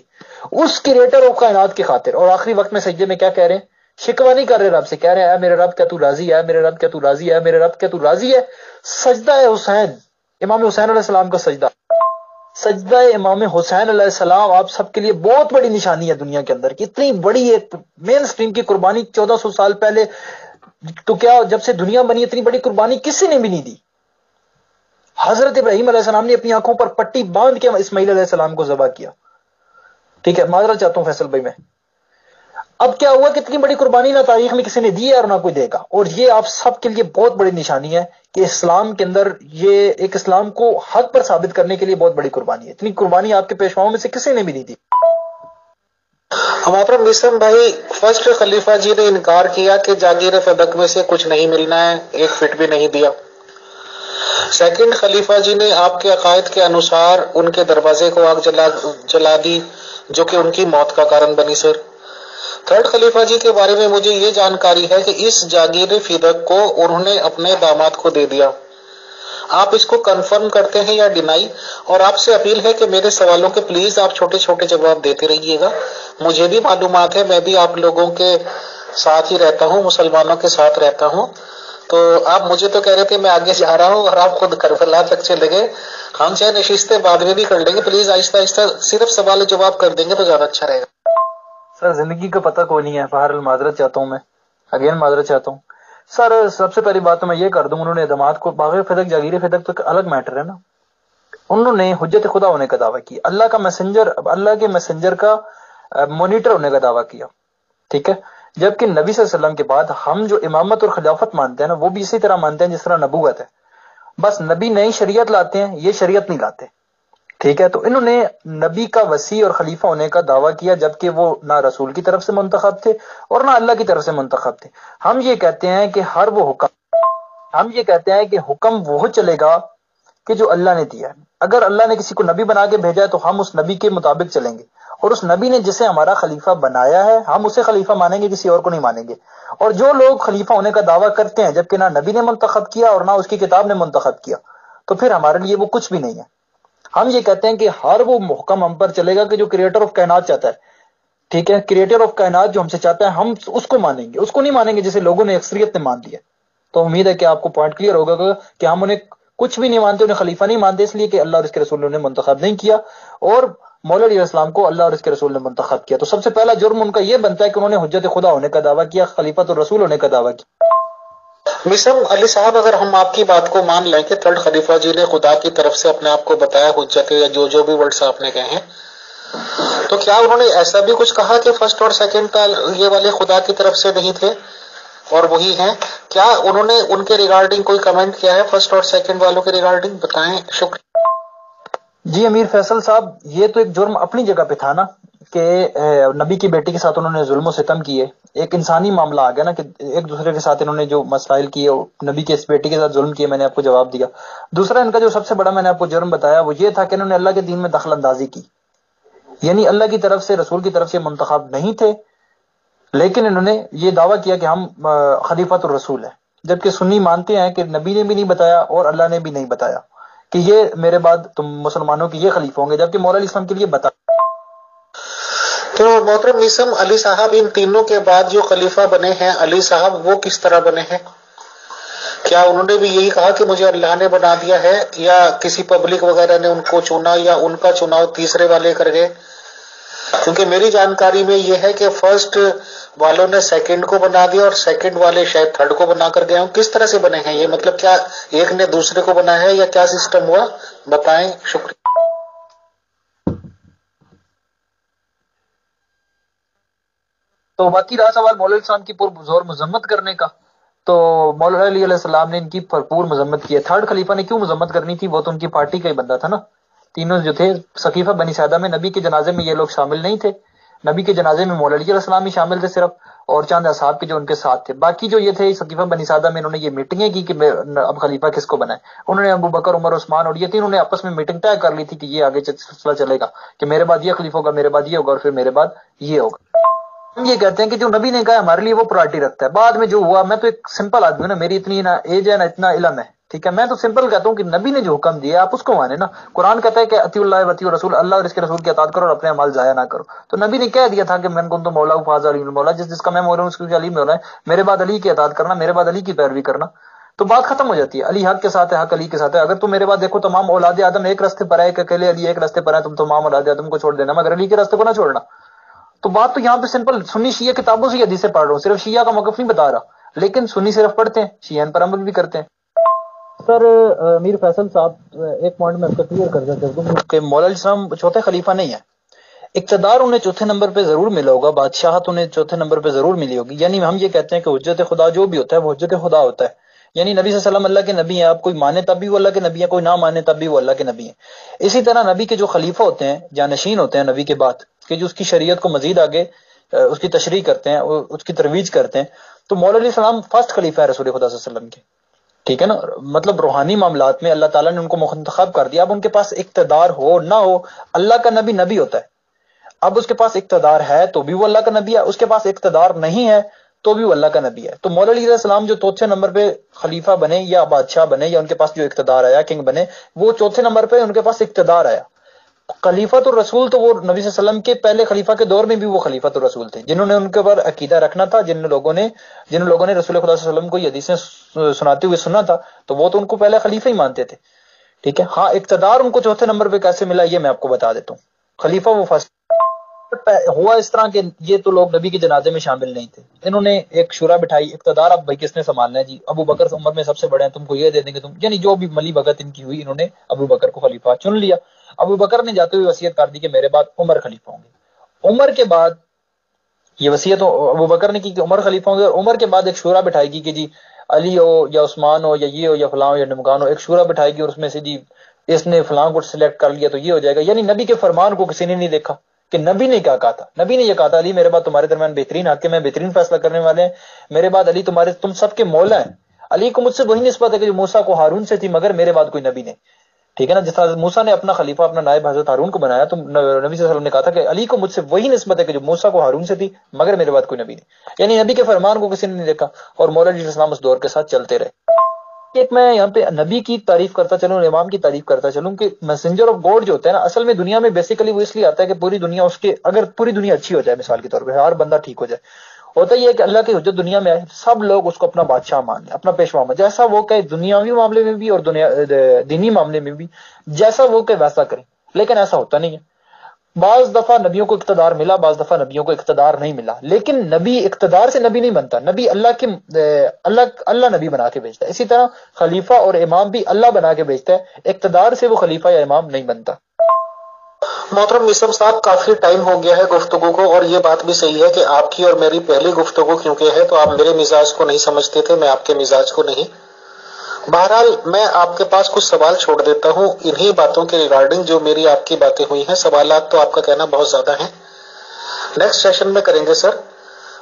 اس کریٹر آف کائنات کی خاطر۔ اور آخری وقت میں سجدے میں کیا کہہ رہے ہیں؟ شکوہ نہیں کر رہے رب سے، کہہ رہے ہیں اے میرے رب کیا تو راضی ہے، میرے رب کیا تو راضی ہے، میرے رب کیا تو راضی ہے۔ سجدہ حسین، امام حسین علیہ السلام کا سجدہ، سجدہ امام حسین علیہ السلام آپ سب کے لیے بہت بڑی نشانی ہے دنیا کے اندر، کہ اتنی بڑی ایک مین سٹریم کی قربانی 1400 سال پہلے، تو کیا جب سے دنیا بنی اتنی بڑی قربانی کسی نے بھی نہیں دی۔ حضرت ابراہیم علیہ السلام نے اپنی آنکھوں پر پٹی باندھ کے اسماعیل علیہ السلام کو ذبح کیا۔ ٹھیک ہے، معذرت چاہتا ہوں فیصل بھائی میں۔ اب کیا ہوا کہ اتنی بڑی قربانی نہ تاریخ میں کسی نے دی ہے اور نہ کوئی دے گا، اور یہ آپ سب کے لیے بہت بڑی نشانی ہے کہ اسلام کے اندر یہ ایک اسلام کو حق پر ثابت کرنے کے لیے بہت بڑی قربانی ہے۔ اتنی قربانی آپ کے پیشواؤں میں سے کسی نے بھی نہیں دی۔ ہمارا مسلم بھائی فرسٹ خلیفہ جی نے انکار کیا کہ جاگیر فدق میں سے کچھ نہیں ملنا ہے، 1 فٹ بھی نہیں دیا۔ سیکنڈ خلیفہ جی نے آپ کے عقائد کے انوسار ان کے دروازے کو آگ جلا دی، جو کہ ان کی موت کا کارن بنی سر۔ تھرڈ خلیفہ جی کے بارے میں مجھے یہ جانکاری ہے کہ اس جاگیر فدق کو انہوں نے اپنے داماد کو دے دیا۔ آپ اس کو کنفرم کرتے ہیں یا ڈینائی؟ اور آپ سے اپیل ہے کہ میرے سوالوں کے پلیز آپ چھوٹے چھوٹے جواب دیتے رہیے گا۔ مجھے بھی معلومات ہے، میں بھی آپ لوگوں کے ساتھ ہی رہتا ہوں، مسلمانوں کے ساتھ رہتا ہوں۔ تو آپ مجھے تو کہہ رہے تھے میں آگے جا رہا ہوں اور آپ خود کربلا تک چلے گئے۔ ہم چاہے نشستیں بعد میں بھی کر لیں گے، پلیز آہستہ آہستہ صرف سوال جواب کر دیں گے تو زیادہ اچھا رہے گا۔ سر زندگی کا پتہ کوئی نہیں ہے، بہرحال معذرت چاہتا ہوں، میں اگین معذرت چاہتا ہوں سر۔ سب سے پہلی بات تو میں یہ کر دوں، انہوں نے داماد کو باغ فدق جاگیر فدق تو الگ میٹر ہے نا، انہوں نے حجت خدا ہونے کا دعویٰ کیا، اللہ کا میسنجر، اللہ کے میسنجر کا مانیٹر ہونے کا دعویٰ کیا، ٹھیک ہے۔ جبکہ نبی صلی اللہ علیہ وسلم کے بعد ہم جو امامت اور خلافت مانتے ہیں نا، وہ بھی اسی طرح مانتے ہیں جس طرح نبوت ہے، بس نبی نئی شریعت لاتے ہیں، یہ شریعت نہیں لاتے، ٹھیک ہے۔ تو انہوں نے نبی کا وسیع اور خلیفہ ہونے کا دعویٰ کیا، جبکہ وہ نہ رسول کی طرف سے منتخب تھے اور نہ اللہ کی طرف سے منتخب تھے۔ ہم یہ کہتے ہیں کہ حکم وہ چلے گا کہ جو اللہ نے دیا ہے۔ اگر اللہ نے کسی کو نبی بنا کے بھیجا ہے تو ہم اس نبی کے مطابق چلیں گے، اور اس نبی نے جسے ہمارا خلیفہ بنایا ہے ہم اسے خلیفہ مانیں گے، کسی اور کو نہیں مانیں گے۔ اور جو لوگ خلیفہ ہونے کا دعویٰ کرتے ہیں جبکہ نہ نبی نے منتخب کیا اور نہ اس کی کتاب نے منتخب کیا، تو پھر ہمارے لیے وہ کچھ بھی نہیں ہے۔ ہم یہ کہتے ہیں کہ ہر وہ حکم ہم پر چلے گا کہ جو کریٹر آف کائنات چاہتا ہے، ٹھیک ہے، کریٹر آف کائنات جو ہم سے چاہتا ہے ہم اس کو مانیں گے، اس کو نہیں مانیں گے جسے لوگوں نے اکثریت نے مان لیا۔ تو امید ہے کہ آپ کو پوائنٹ کلیئر ہوگا کہ ہم انہیں کچھ بھی نہیں مانتے، انہیں خلیفہ نہیں مانتے، اس لیے کہ اللہ اور اس کے رسول نے منتخب نہیں کیا، اور مولا علیہ السلام کو اللہ اور اس کے رسول نے منتخب کیا۔ تو سب سے پہلا جرم ان کا یہ بنتا ہے کہ انہوں نے حجت خدا ہونے کا دعویٰ کیا، خلیفۃ الرسول ہونے کا دعویٰ کیا۔ مسلم علی صاحب، اگر ہم آپ کی بات کو مان لیں کہ تھرڈ خلیفہ جی نے خدا کی طرف سے اپنے آپ کو بتایا حجت، یا جو بھی ورڈز آپ نے کہے ہیں، تو کیا انہوں نے ایسا بھی کچھ کہا کہ فرسٹ اور سیکنڈ یہ والے خدا کی طرف سے نہیں تھے اور وہی ہیں؟ کیا انہوں نے ان کے ریگارڈنگ کوئی کمنٹ کیا ہے فرسٹ اور سیکنڈ والوں کے ریگارڈنگ؟ بتائیں، شکریہ۔ جی امیر فیصل صاحب، یہ تو ایک جرم اپنی جگہ پہ تھا نا، کہ نبی کی بیٹی کے ساتھ انہوں نے ظلم و ستم کیے، ایک انسانی معاملہ آ گیا نا کہ ایک دوسرے کے ساتھ انہوں نے جو مسائل کیے، نبی کے اس بیٹی کے ساتھ ظلم کیے، میں نے آپ کو جواب دیا۔ دوسرا ان کا جو سب سے بڑا میں نے آپ کو جرم بتایا وہ یہ تھا کہ انہوں نے اللہ کے دین میں دخل اندازی کی، یعنی اللہ کی طرف سے، رسول کی طرف سے منتخب نہیں تھے، لیکن انہوں نے یہ دعویٰ کیا کہ ہم خلیفۃ الرسول ہیں، جبکہ سنی مانتے ہیں کہ نبی نے بھی نہیں بتایا اور اللہ نے بھی نہیں بتایا کہ یہ میرے بعد تم مسلمانوں کے یہ خلیفہ ہوں گے، جبکہ مولا علیہ السلام کے لیے بتا۔ تو محترم مسلم علی صاحب، ان تینوں کے بعد جو خلیفہ بنے ہیں علی صاحب، وہ کس طرح بنے ہیں؟ کیا انہوں نے بھی یہی کہا کہ مجھے اللہ نے بنا دیا ہے، یا کسی پبلک وغیرہ نے ان کو چنا، یا ان کا چناؤ تیسرے والے کر گئے؟ کیونکہ میری جانکاری میں یہ ہے کہ فرسٹ والوں نے سیکنڈ کو بنا دیا اور سیکنڈ والے شاید تھرڈ کو بنا کر گئے ہوں. کس طرح سے بنے ہیں یہ؟ مطلب کیا ایک نے دوسرے کو بنایا ہے یا کیا سسٹم ہوا؟ بتائیں. شکریہ. تو باقی رہا سوال مولوی السلام کی پرزور مذمت کرنے کا، تو مولانا علی علیہ السلام نے ان کی بھرپور مذمت کی ہے. تھرڈ خلیفہ نے کیوں مذمت کرنی تھی؟ وہ تو ان کی پارٹی کا ہی بندہ تھا نا. تینوں جو تھے سقیفہ بنی سعدہ میں، نبی کے جنازے میں یہ لوگ شامل نہیں تھے. نبی کے جنازے میں مولانا علی علیہ السلام ہی شامل تھے صرف، اور چند اصحاب کے جو ان کے ساتھ تھے. باقی جو یہ تھے سقیفہ بنی سعدہ میں، انہوں نے یہ میٹنگیں کی کہ اب خلیفہ کس کو بنائے. انہوں نے ابو بکر، عمر، عثمان اور یہ تینوں نے آپس میں میٹنگ طے کر لی تھی کہ یہ آگے سلسلہ چلے گا کہ میرے بعد یہ خلیفہ ہوگا، میرے بعد یہ ہوگا، اور پھر میرے بعد یہ ہوگا. ہم یہ کہتے ہیں کہ جو نبی نے کہا ہمارے لیے وہ پرائرٹی رکھتا ہے. بعد میں جو ہوا، میں تو ایک سمپل آدمی ہوں نا، میری اتنی نہ ایج ہے نہ اتنا علم ہے، ٹھیک ہے. میں تو سمپل کہتا ہوں کہ نبی نے جو حکم دیا آپ اس کو مانے نا. قرآن کہتا ہے کہ اطیعوا اللہ و اطیعوا الرسول، اللہ اور اس کے رسول کی اطاعت کرو اور اپنے اعمال ضائع نہ کرو. تو نبی نے کہہ دیا تھا کہ من کنتم مولا فہذا علی المولا، جس کا میں مولا ہوں اس کی علی مولا ہے. میرے بعد علی کی اطاعت کرنا، میرے بعد علی کی پیروی کرنا. تو بات ختم ہو جاتی ہے. علی حق کے ساتھ ہے، حق علی کے ساتھ ہے. اگر تم میرے بعد دیکھو تمام اولاد آدم ایک راستے پر ہے، کہ اکیلے علی ایک راستے پر ہے، تم تمام اولاد آدم کو چھوڑ دینا مگر علی کے راستے کو نہ چھوڑنا. تو بات تو یہاں پہ سمپل، سنی شیعہ کتابوں سے یہ حدیثیں پڑھ رہا ہوں، صرف شیعہ کا موقف نہیں بتا رہا. لیکن سنی صرف پڑھتے ہیں، شیعہ ان پر عمل بھی کرتے ہیں. سر میر فیصل صاحب ایک پوائنٹ میں آپ کا کلیئر کر دیتا ہوں کہ مولا علیہ السلام چوتھے خلیفہ نہیں ہے. اقتدار انہیں چوتھے نمبر پہ ضرور ملا ہوگا، بادشاہت انہیں چوتھے نمبر پہ ضرور ملی ہوگی. یعنی ہم یہ کہتے ہیں کہ حجت خدا جو بھی ہوتا ہے وہ حجت خدا ہوتا ہے. یعنی نبی صلی اللہ علیہ وسلم اللہ کے نبی ہیں، آپ کوئی مانے تب بھی وہ اللہ کے نبی ہیں، کوئی نہ مانے تب بھی وہ اللہ کے نبی ہیں. اسی طرح نبی کے جو خلیفہ ہوتے ہیں، جانشین ہوتے ہیں نبی کے بعد، کہ جو اس کی شریعت کو مزید آگے اس کی تشریح کرتے ہیں، اس کی ترویج کرتے ہیں. تو مولا علیہ السلام فرسٹ خلیفہ ہے رسول خدا صلی اللہ علیہ وسلم کے، ٹھیک ہے نا. مطلب روحانی معاملات میں اللہ تعالیٰ نے ان کو منتخب کر دیا. اب ان کے پاس اقتدار ہو نہ ہو، اللہ کا نبی نبی ہوتا ہے. اب اس کے پاس اقتدار ہے تو بھی وہ اللہ کا نبی ہے، اس کے پاس اقتدار نہیں ہے تو بھی وہ اللہ کا نبی ہے. تو مولا علیہ السلام جو چوتھے نمبر پہ خلیفہ بنے یا بادشاہ بنے یا ان کے پاس جو اقتدار آیا کنگ بنے، وہ چوتھے نمبر پہ ان کے پاس اقتدار آیا. خلیفۃ الرسول تو وہ نبی صلی اللہ علیہ وسلم کے پہلے خلیفہ کے دور میں بھی وہ خلیفۃ الرسول تھے، جنہوں نے ان کے اوپر عقیدہ رکھنا تھا، جن لوگوں نے رسول خدا صلی اللہ علیہ وسلم کو یہ حدیثیں سناتے ہوئے سنا تھا، تو وہ تو ان کو پہلے خلیفہ ہی مانتے تھے، ٹھیک ہے. ہاں اقتدار ان کو چوتھے نمبر پہ کیسے ملا یہ میں آپ کو بتا دیتا ہوں. خلیفہ وہ فرسٹ ہوا اس طرح کہ یہ تو لوگ نبی کے جنازے میں شامل نہیں تھے. انہوں نے ایک شورا بٹھائی، اقتدار اب بھائی کس نے سنبھالنا ہے جی، ابو بکر عمر میں سب سے بڑے ہیں، تم کو یہ دے دیں گے تم، یعنی جو بھی ملی بھگت ان کی ہوئی، انہوں نے ابو بکر کو خلیفہ چن لیا. ابو بکر نے جاتے ہوئے وصیت کر دی کہ میرے بعد عمر خلیفہ ہوں گے. عمر کے بعد یہ وصیت ابو بکر نے کی کہ عمر خلیفہ ہوں گے، اور عمر کے بعد ایک شورا بٹھائی گی کہ جی علی ہو یا عثمان ہو یا یہ ہو یا فلاں ہو یا نمکان ہو. ایک شورا بٹھائی گی اور اس میں سے جی اس نے فلاں کو سلیکٹ کر لیا تو یہ ہو جائے گا. یعنی نبی کے فرمان کو کسی نے نہیں دیکھا کہ نبی نے کیا کہا تھا. نبی نے یہ کہا تھا علی میرے بعد تمہارے درمیان بہترین حاکم ہے، بہترین فیصلہ کرنے والے ہیں، میرے بعد علی تم سب کے مولا ہیں. علی کو مجھ سے وہی نسبت ہے کہ جو موسیٰ کو ہارون سے تھی، مگر میرے بعد کوئی نبی نہیں، ٹھیک ہے نا. جس طرح موسیٰ نے اپنا خلیفہ اپنا نائب حضرت ہارون کو بنایا، تو نبی صلی اللہ علیہ وسلم نے کہا تھا کہ علی کو مجھ سے وہی نسبت ہے کہ جو موسیٰ کو ہارون سے تھی، مگر میرے بعد کوئی نبی نہیں. یعنی نبی کے فرمان کو کسی نے نہیں دیکھا، اور مولا علیہ السلام اس دور کے ساتھ چلتے رہے. ایک میں یہاں پہ نبی کی تعریف کرتا چلوں، امام کی تعریف کرتا چلوں کہ میسنجر آف گاڈ جو ہوتا ہے نا، اصل میں دنیا میں بیسیکلی وہ اس لیے آتا ہے کہ پوری دنیا اس کے، اگر پوری دنیا اچھی ہو جائے، مثال کے طور پہ ہر بندہ ٹھیک ہو جائے، ہوتا یہ ہے کہ اللہ کی حجت دنیا میں آئے، سب لوگ اس کو اپنا بادشاہ مان لیں، اپنا پیشوا مان، جیسا وہ کہے دنیاوی معاملے میں بھی اور دینی معاملے میں بھی جیسا وہ کہے ویسا کریں. لیکن ایسا ہوتا نہیں ہے. بعض دفعہ نبیوں کو اقتدار ملا، بعض دفعہ نبیوں کو اقتدار نہیں ملا. لیکن نبی اقتدار سے نبی نہیں بنتا، نبی اللہ نبی بنا کے بھیجتا ہے. اسی طرح خلیفہ اور امام بھی اللہ بنا کے بھیجتا ہے، اقتدار سے وہ خلیفہ یا امام نہیں بنتا. محترم میثم صاحب، کافی ٹائم ہو گیا ہے گفتگو کو، اور یہ بات بھی صحیح ہے کہ آپ کی اور میری پہلی گفتگو کیونکہ ہے، تو آپ میرے مزاج کو نہیں سمجھتے تھے، میں آپ کے مزاج کو نہیں. بہرحال میں آپ کے پاس کچھ سوال چھوڑ دیتا ہوں انہی باتوں کے ریگارڈنگ جو میری آپ کی باتیں ہوئی ہیں. سوالات تو آپ کا کہنا بہت زیادہ ہیں، نیکسٹ سیشن میں کریں گے. سر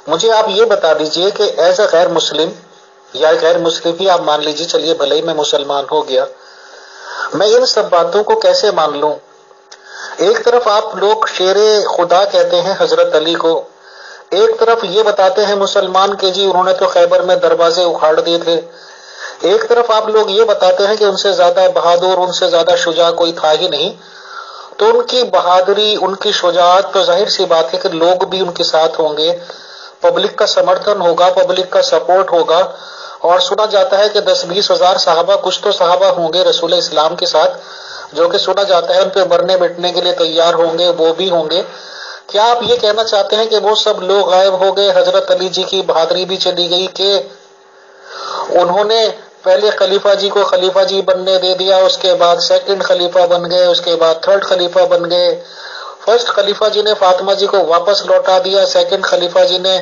مجھے آپ یہ بتا دیجئے کہ ایز اے غیر مسلم یا غیر مسلم ہی آپ مان لیجیے، چلیے بھلے ہی میں مسلمان ہو گیا، میں ان سب باتوں کو کیسے مان لوں؟ ایک طرف آپ لوگ شیر خدا کہتے ہیں حضرت علی کو، ایک طرف یہ بتاتے ہیں مسلمان کہ جی انہوں نے تو خیبر میں دروازے اکھاڑ دیے تھے، ایک طرف آپ لوگ یہ بتاتے ہیں کہ ان سے زیادہ بہادر، ان سے زیادہ شجاع کوئی تھا ہی نہیں. تو ان کی بہادری، ان کی شجاعت تو ظاہر سی بات ہے کہ لوگ بھی ان کے ساتھ ہوں گے، پبلک کا سمرتھن ہوگا، پبلک کا سپورٹ ہوگا. اور سنا جاتا ہے کہ 10-20 ہزار صحابہ، کچھ تو صحابہ ہوں گے رسول اسلام کے ساتھ، جو کہ سنا جاتا ہے ان پہ مرنے مٹنے کے لیے تیار ہوں گے، وہ بھی ہوں گے. کیا آپ یہ کہنا چاہتے ہیں کہ وہ سب لوگ غائب ہو گئے، حضرت علی جی کی بہادری بھی چلی گئی کہ انہوں نے پہلے خلیفہ جی کو خلیفہ جی بننے دے دیا، اس کے بعد سیکنڈ خلیفہ بن گئے، اس کے بعد تھرڈ خلیفہ بن گئے، فرسٹ خلیفہ جی نے فاطمہ جی کو واپس لوٹا دیا، سیکنڈ خلیفہ جی نے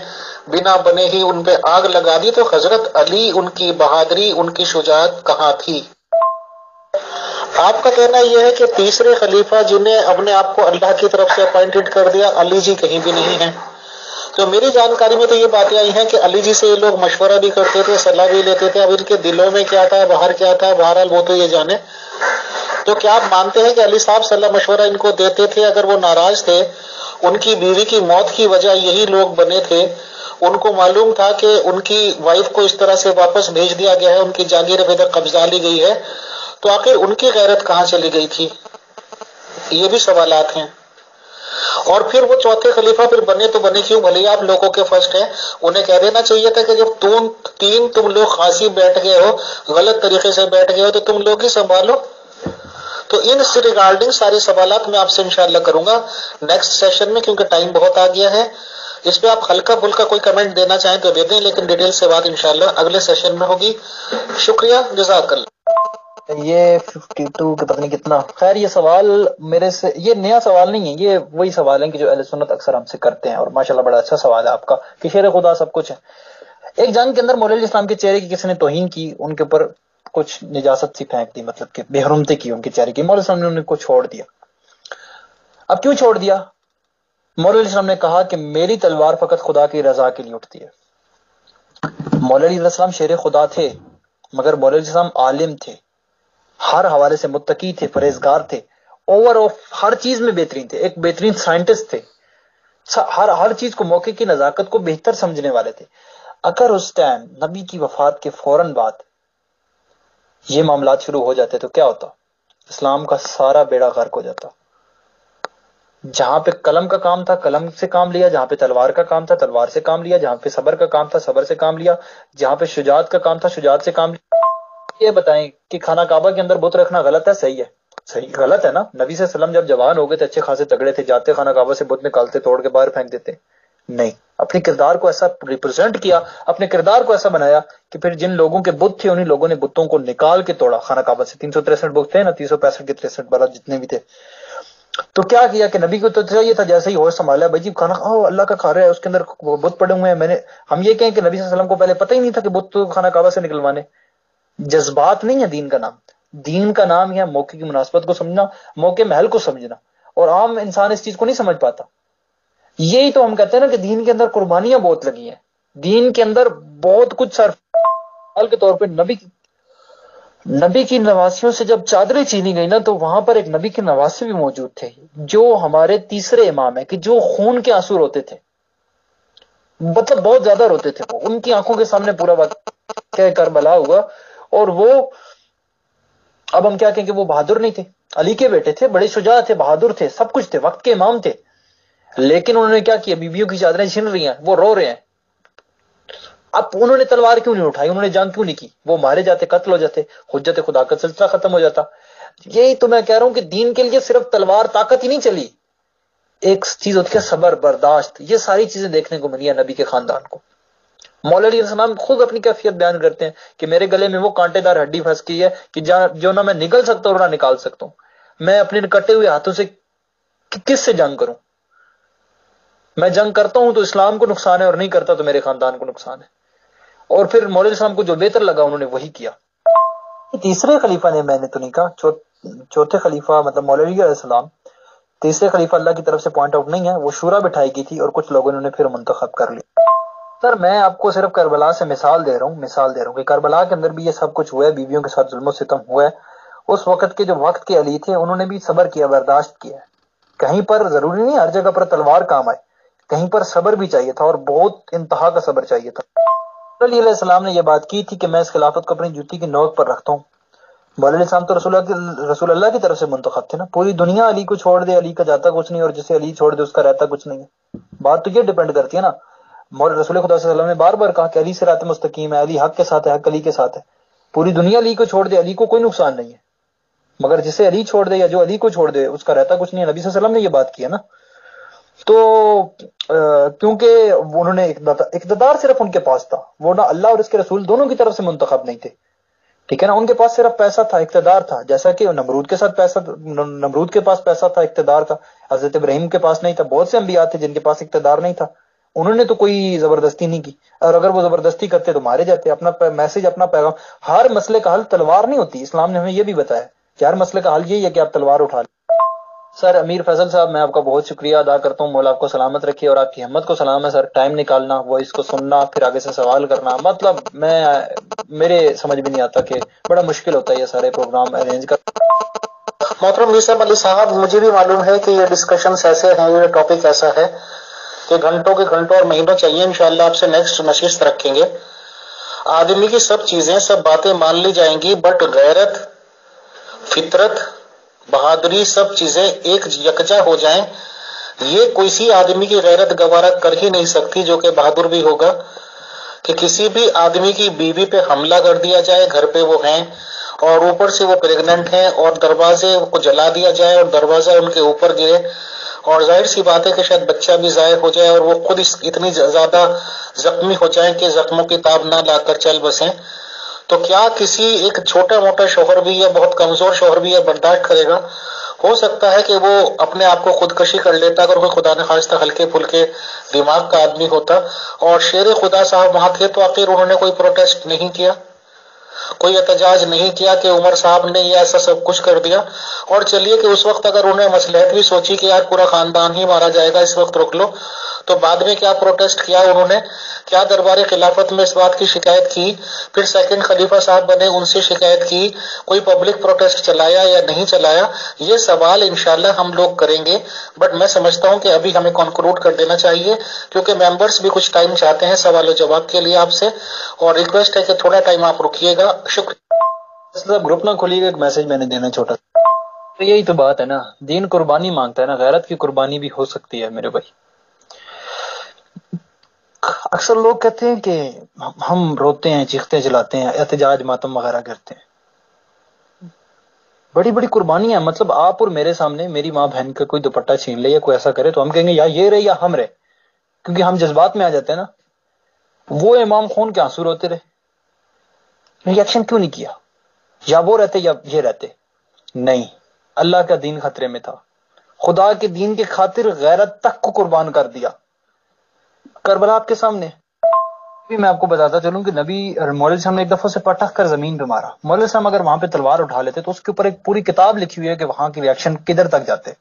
بنا بنے ہی ان پہ آگ لگا دی، تو حضرت علی، ان کی بہادری، ان کی شجاعت کہاں تھی؟ آپ کا کہنا یہ ہے کہ تیسرے خلیفہ جنہیں اپنے آپ کو اللہ کی طرف سے اپوائنٹڈ کر دیا، علی جی کہیں بھی نہیں ہیں۔ تو میری جانکاری میں تو یہ باتیں آئی ہیں کہ علی جی سے یہ لوگ مشورہ بھی کرتے تھے، صلاح بھی لیتے تھے، اب ان کے دلوں میں کیا تھا، باہر کیا تھا، بہرحال وہ تو یہ جانے۔ تو کیا آپ مانتے ہیں کہ علی صاحب صلاح مشورہ ان کو دیتے تھے؟ اگر وہ ناراض تھے، ان کی بیوی کی موت کی وجہ یہی لوگ بنے تھے، ان کو معلوم تھا کہ ان کی وائف کو اس طرح سے واپس بھیج دیا گیا ہے، ان کی جاگیر پہ قبضہ لی گئی ہے، تو آخر ان کی غیرت کہاں چلی گئی تھی؟ یہ بھی سوالات ہیں۔ اور پھر وہ چوتھے خلیفہ پھر بنے تو بنے کیوں؟ بھلے آپ لوگوں کے فرسٹ ہیں، انہیں کہہ دینا چاہیے تھا کہ جب تم لوگ خاصی بیٹھ گئے ہو، غلط طریقے سے بیٹھ گئے ہو، تو تم لوگ ہی سنبھالو۔ تو ان سے ریگارڈنگ سارے سوالات میں آپ سے انشاءاللہ کروں گا نیکسٹ سیشن میں، کیونکہ ٹائم بہت آ گیا ہے۔ اس پہ آپ ہلکا پھلکا کوئی کمنٹ دینا چاہیں تو دے دیں، لیکن ڈیٹیل سے بات انشاءاللہ اگلے سیشن میں ہوگی۔ شکریہ، جزاک اللہ۔ یہ 52 کے پتہ نہیں کتنا، خیر یہ سوال میرے سے، یہ نیا سوال نہیں ہے، یہ وہی سوال ہیں کہ جو اہل سنت اکثر ہم سے کرتے ہیں، اور ماشاءاللہ بڑا اچھا سوال ہے آپ کا کہ شیر خدا سب کچھ ہے۔ ایک جنگ کے اندر مولا علی اسلام کے چہرے کی کسی نے توہین کی، ان کے اوپر کچھ نجاست سی پھینک دی، مطلب کہ بے حرمتی کی ان کے چہرے کی، مولا علی اسلام نے ان کو چھوڑ دیا۔ اب کیوں چھوڑ دیا؟ مولا علی اسلام نے کہا کہ میری تلوار فقط خدا کی رضا کے لیے اٹھتی ہے۔ مولا علی السلام شیر خدا تھے، مگر مولا علی السلام عالم تھے، ہر حوالے سے متقی تھے، پرہیزگار تھے، اوور آف ہر چیز میں بہترین تھے، ایک بہترین سائنٹسٹ تھے، ہر چیز کو، موقع کی نزاکت کو بہتر سمجھنے والے تھے۔ اگر اس ٹائم نبی کی وفات کے فوراً بعد یہ معاملات شروع ہو جاتے تو کیا ہوتا؟ اسلام کا سارا بیڑا غرق ہو جاتا۔ جہاں پہ قلم کا کام تھا قلم سے کام لیا، جہاں پہ تلوار کا کام تھا تلوار سے کام لیا، جہاں پہ صبر کا کام تھا صبر سے کام لیا، جہاں پہ شجاعت کا کام تھا شجاعت سے کام لیا۔ یہ بتائیں کہ خانہ کعبہ کے اندر بت رکھنا غلط ہے؟ صحیح ہے، صحیح غلط ہے نا؟ نبی صلی اللہ علیہ وسلم جب جوان ہو گئے تھے، اچھے خاصے تگڑے تھے، جاتے خانہ کعبہ سے بت نکالتے، توڑ کے باہر پھینک دیتے؟ نہیں، اپنے کردار کو ایسا ریپرزینٹ کیا، اپنے کردار کو ایسا بنایا کہ پھر جن لوگوں کے بت تھے انہیں لوگوں نے بتوں کو نکال کے توڑا خانہ کعبہ سے۔ 363 بت تھے نا، 365 کے 63 برابر جتنے بھی تھے۔ تو کیا کیا کہ نبی کو تو یہ تھا جیسے ہی ہوش سنبھالا، بھائی جی کھانا اللہ کا کھا رہا ہے، اس کے اندر بت پڑے ہوئے ہیں، ہم یہ کہیں کہ نبی صلی اللہ علیہ وسلم کو پہلے پتہ ہی نہیں تھا کہ بت خانہ کعبہ سے نکلوانے۔ جذبات نہیں ہے دین کا نام، دین کا نام ہے موقع کی مناسبت کو سمجھنا، موقع محل کو سمجھنا، اور عام انسان اس چیز کو نہیں سمجھ پاتا۔ یہی تو ہم کہتے ہیں نا کہ دین کے اندر قربانیاں بہت لگی ہیں، دین کے اندر بہت کچھ صرف مثال کے طور پہ نبی کی نواسیوں سے جب چادریں چھینی گئی نا، تو وہاں پر ایک نبی کے نواسے بھی موجود تھے جو ہمارے تیسرے امام ہیں، کہ جو خون کے آنسو روتے تھے، مطلب بہت زیادہ روتے تھے، وہ ان کی آنکھوں کے سامنے پورا وقت کربلا ہوا، اور وہ اب ہم کیا کہیں کہ وہ بہادر نہیں تھے، علی کے بیٹے تھے، بڑے شجاع تھے، بہادر تھے، سب کچھ تھے، وقت کے امام تھے، لیکن انہوں نے کیا کیا؟ بیویوں کی چادریں چھن رہی ہیں، وہ رو رہے ہیں۔ اب انہوں نے تلوار کیوں نہیں اٹھائی؟ انہوں نے جنگ کیوں نہیں کی؟ وہ مارے جاتے، قتل ہو جاتے، حجت خدا کا سلسلہ ختم ہو جاتا۔ یہی تو میں کہہ رہا ہوں کہ دین کے لیے صرف تلوار طاقت ہی نہیں چلی، ایک چیز ہوتی ہے صبر، برداشت، یہ ساری چیزیں دیکھنے کو ملی ہے نبی کے خاندان کو۔ مولا علی السلام خود اپنی کیفیت بیان کرتے ہیں کہ میرے گلے میں وہ کانٹے دار ہڈی پھنس گئی ہے کہ جو نہ میں نگل سکتا ہوں اور نہ نکال سکتا ہوں، میں اپنے کٹے ہوئے ہاتھوں سے کس سے جنگ کروں؟ میں جنگ کرتا ہوں تو اسلام کو نقصان ہے، اور نہیں کرتا تو میرے خاندان کو نقصان ہے۔ اور پھر مولا علی السلام کو جو بہتر لگا انہوں نے وہی کیا۔ تیسرے خلیفہ نے، میں نے تو نہیں کہا چوتھے خلیفہ مطلب مولا علی علیہ السلام، تیسرے خلیفہ اللہ کی طرف سے پوائنٹ آؤٹ نہیں ہے، وہ شورا بٹھائی گئی تھی اور کچھ لوگوں نے پھر منتخب کر لی۔ سر میں آپ کو صرف کربلا سے مثال دے رہا ہوں کہ کربلا کے اندر بھی یہ سب کچھ ہوا ہے، بیویوں کے ساتھ ظلم و ستم ہوا ہے۔ اس وقت کے جو وقت کے علی تھے انہوں نے بھی صبر کیا، برداشت کیا ہے۔ کہیں پر ضروری نہیں ہر جگہ پر تلوار کام آئے، کہیں پر صبر بھی چاہیے تھا، اور بہت انتہا کا صبر چاہیے تھا۔ علی علیہ السلام نے یہ بات کی تھی کہ میں اس خلافت کو اپنی جوتی کی نوک پر رکھتا ہوں۔ مولا علیہ السلام تو رسول اللہ کی طرف سے منتخب تھے نا، پوری دنیا علی کو چھوڑ دے، علی کا جاتا کچھ نہیں، اور جسے علی چھوڑ دے اس کا رہتا کچھ نہیں ہے۔ بات تو یہ ڈیپینڈ کرتی ہے نا، رسول خدا صلی اللہ علیہ وسلم نے بار بار کہا کہ علی سے رات مستقیم ہے، علی حق کے ساتھ ہے، حق علی کے ساتھ ہے۔ پوری دنیا علی کو چھوڑ دے، علی کو کوئی نقصان نہیں ہے، مگر جسے علی چھوڑ دے یا جو علی کو چھوڑ دے اس کا رہتا کچھ نہیں ہے۔ نبی صلی اللہ علیہ وسلم نے یہ بات کی ہے نا۔ تو کیونکہ انہوں نے اقتدار صرف ان کے پاس تھا، وہ نہ اللہ اور اس کے رسول دونوں کی طرف سے منتخب نہیں تھے، ٹھیک ہے نا، ان کے پاس صرف پیسہ تھا، اقتدار تھا، جیسا کہ نمرود کے ساتھ نمرود کے پاس پیسہ تھا، اقتدار تھا، حضرت ابراہیم کے پاس نہیں تھا، بہت سے انبیاء تھے جن کے پاس اقتدار نہیں تھا، انہوں نے تو کوئی زبردستی نہیں کی، اور اگر وہ زبردستی کرتے تو مارے جاتے۔ اپنا میسج، اپنا پیغام، ہر مسئلے کا حل تلوار نہیں ہوتی، اسلام نے ہمیں یہ بھی بتایا کہ ہر مسئلے کا حل یہی ہے کہ آپ تلوار اٹھا لیں۔ سر امیر فیصل صاحب، میں آپ کا بہت شکریہ ادا کرتا ہوں، مولا آپ کو سلامت رکھے، اور آپ کی ہمت کو سلام ہے سر، ٹائم نکالنا، وائس کو سننا، پھر آگے سے سوال کرنا، مطلب میرے سمجھ بھی نہیں آتا کہ بڑا مشکل ہوتا ہے یہ سارے پروگرام ارینج کر۔ محترم یوسف علی صاحب، مجھے بھی معلوم ہے کہ یہ ڈسکشنز ایسے ہیں، یہ ٹاپک ایسا ہے کہ گھنٹوں کے گھنٹوں اور مہینوں چاہیے، انشاءاللہ آپ سے نیکسٹ نشست رکھیں گے۔ آدمی کی سب چیزیں، سب باتیں مان لی جائیں گی، بٹ غیرت، فطرت، بہادری، سب چیزیں ایک یکجا ہو جائیں، یہ کوئی سی آدمی کی غیرت گوارا کر ہی نہیں سکتی جو کہ بہادر بھی ہوگا، کہ کسی بھی آدمی کی بیوی پہ حملہ کر دیا جائے، گھر پہ وہ ہیں اور اوپر سے وہ پریگننٹ ہیں، اور دروازے کو جلا دیا جائے اور دروازہ ان کے اوپر گرے، اور ظاہر سی بات ہے کہ شاید بچہ بھی ضائع ہو جائے، اور وہ خود اتنی زیادہ زخمی ہو جائیں کہ زخموں کی تاب نہ لا کر چل بسیں، تو کیا کسی ایک چھوٹا موٹا شوہر بھی یا بہت کمزور شوہر بھی یا برداشت کرے گا؟ ہو سکتا ہے کہ وہ اپنے آپ کو خودکشی کر لیتا اگر کوئی خدا نخواستہ ہلکے پھلکے دماغ کا آدمی ہوتا۔ اور شیر خدا صاحب وہاں تھے تو آخر انہوں نے کوئی پروٹیسٹ نہیں کیا، کوئی احتجاج نہیں کیا کہ عمر صاحب نے یہ ایسا سب کچھ کر دیا۔ اور چلیے کہ اس وقت اگر انہیں مصلحت بھی سوچی کہ یار پورا خاندان ہی مارا جائے گا، اس وقت روک لو، تو بعد میں کیا پروٹیسٹ کیا انہوں نے؟ کیا دربار خلافت میں اس بات کی شکایت کی؟ پھر سیکنڈ خلیفہ صاحب بنے، ان سے شکایت کی؟ کوئی پبلک پروٹیسٹ چلایا یا نہیں چلایا؟ یہ سوال انشاءاللہ ہم لوگ کریں گے، بٹ میں سمجھتا ہوں کہ ابھی ہمیں کنکلوڈ کر دینا چاہیے، کیونکہ ممبرز بھی کچھ ٹائم چاہتے ہیں سوال و جواب کے لیے آپ سے، اور ریکویسٹ ہے کہ تھوڑا ٹائم آپ رکیے گا۔ شکریہ۔ گروپ نہ کھولیے گا، ایک میسج میں نے دینا چھوٹا سا۔ تو یہی تو بات ہے نا، دین قربانی مانگتا ہے نا، غیرت کی قربانی بھی ہو سکتی ہے میرے بھائی۔ اکثر لوگ کہتے ہیں کہ ہم روتے ہیں، چیختے چلاتے ہیں، احتجاج ماتم وغیرہ کرتے ہیں، بڑی بڑی قربانیاں، مطلب آپ اور میرے سامنے میری ماں بہن کا کوئی دوپٹہ چھین لے یا کوئی ایسا کرے تو ہم کہیں گے یا یہ رہے یا ہم رہے، کیونکہ ہم جذبات میں آ جاتے ہیں نا۔ وہ امام خون کے آنسو روتے رہے، ریئیکشن کیوں نہیں کیا؟ یا وہ رہتے یا یہ رہتے؟ نہیں، اللہ کا دین خطرے میں تھا، خدا کے دین کے خاطر غیرت تک کو قربان کر دیا۔ کربلا آپ کے سامنے بھی میں آپ کو بتاتا چلوں کہ نبی مولوی صاحب نے ایک دفعہ سے پٹخ کر زمین پہ مارا، مولوی صاحب اگر وہاں پہ تلوار اٹھا لیتے تو اس کے اوپر ایک پوری کتاب لکھی ہوئی ہے کہ وہاں کی ریاکشن کدھر تک جاتے،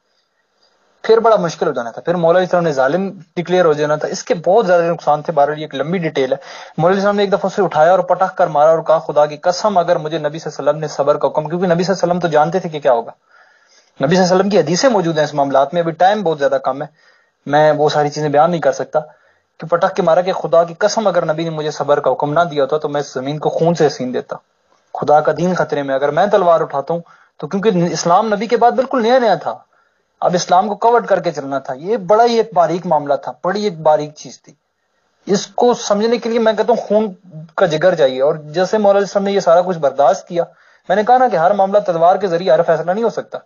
پھر بڑا مشکل ہو جانا تھا، پھر مولوی صاحب نے ظالم ڈکلیئر ہو جانا تھا، اس کے بہت زیادہ نقصان تھے۔ بہرحال یہ ایک لمبی ڈیٹیل ہے۔ مولوی صاحب نے ایک دفعہ سے اٹھایا اور پٹخ کر مارا اور کہا خدا کی قسم اگر مجھے نبی صلی اللہ علیہ وسلم نے صبر کا حکم، کیونکہ نبی صلی اللہ علیہ وسلم تو جانتے تھے کہ کیا ہوگا، نبی صلی اللہ علیہ وسلم کی حدیثیں موجود ہیں اس معاملات میں، ابھی ٹائم بہت زیادہ کم ہے، میں وہ ساری چیزیں بیان نہیں کر سکتا، کہ پٹخ کے مارا کہ خدا کی قسم اگر نبی نے مجھے صبر کا حکم نہ دیا ہوتا تو میں اس زمین کو خون سے سین دیتا، خدا کا دین خطرے میں، اگر میں تلوار اٹھاتا ہوں تو کیونکہ اسلام نبی کے بعد بالکل نیا نیا تھا، اب اسلام کو کورڈ کر کے چلنا تھا، یہ بڑا ہی ایک باریک معاملہ تھا، بڑی ایک باریک چیز تھی، اس کو سمجھنے کے لیے میں کہتا ہوں خون کا جگر چاہیے۔ اور جیسے مولانا صاحب نے یہ سارا کچھ برداشت کیا، میں نے کہا نا کہ ہر معاملہ تلوار کے ذریعے ہر فیصلہ نہیں ہو سکتا،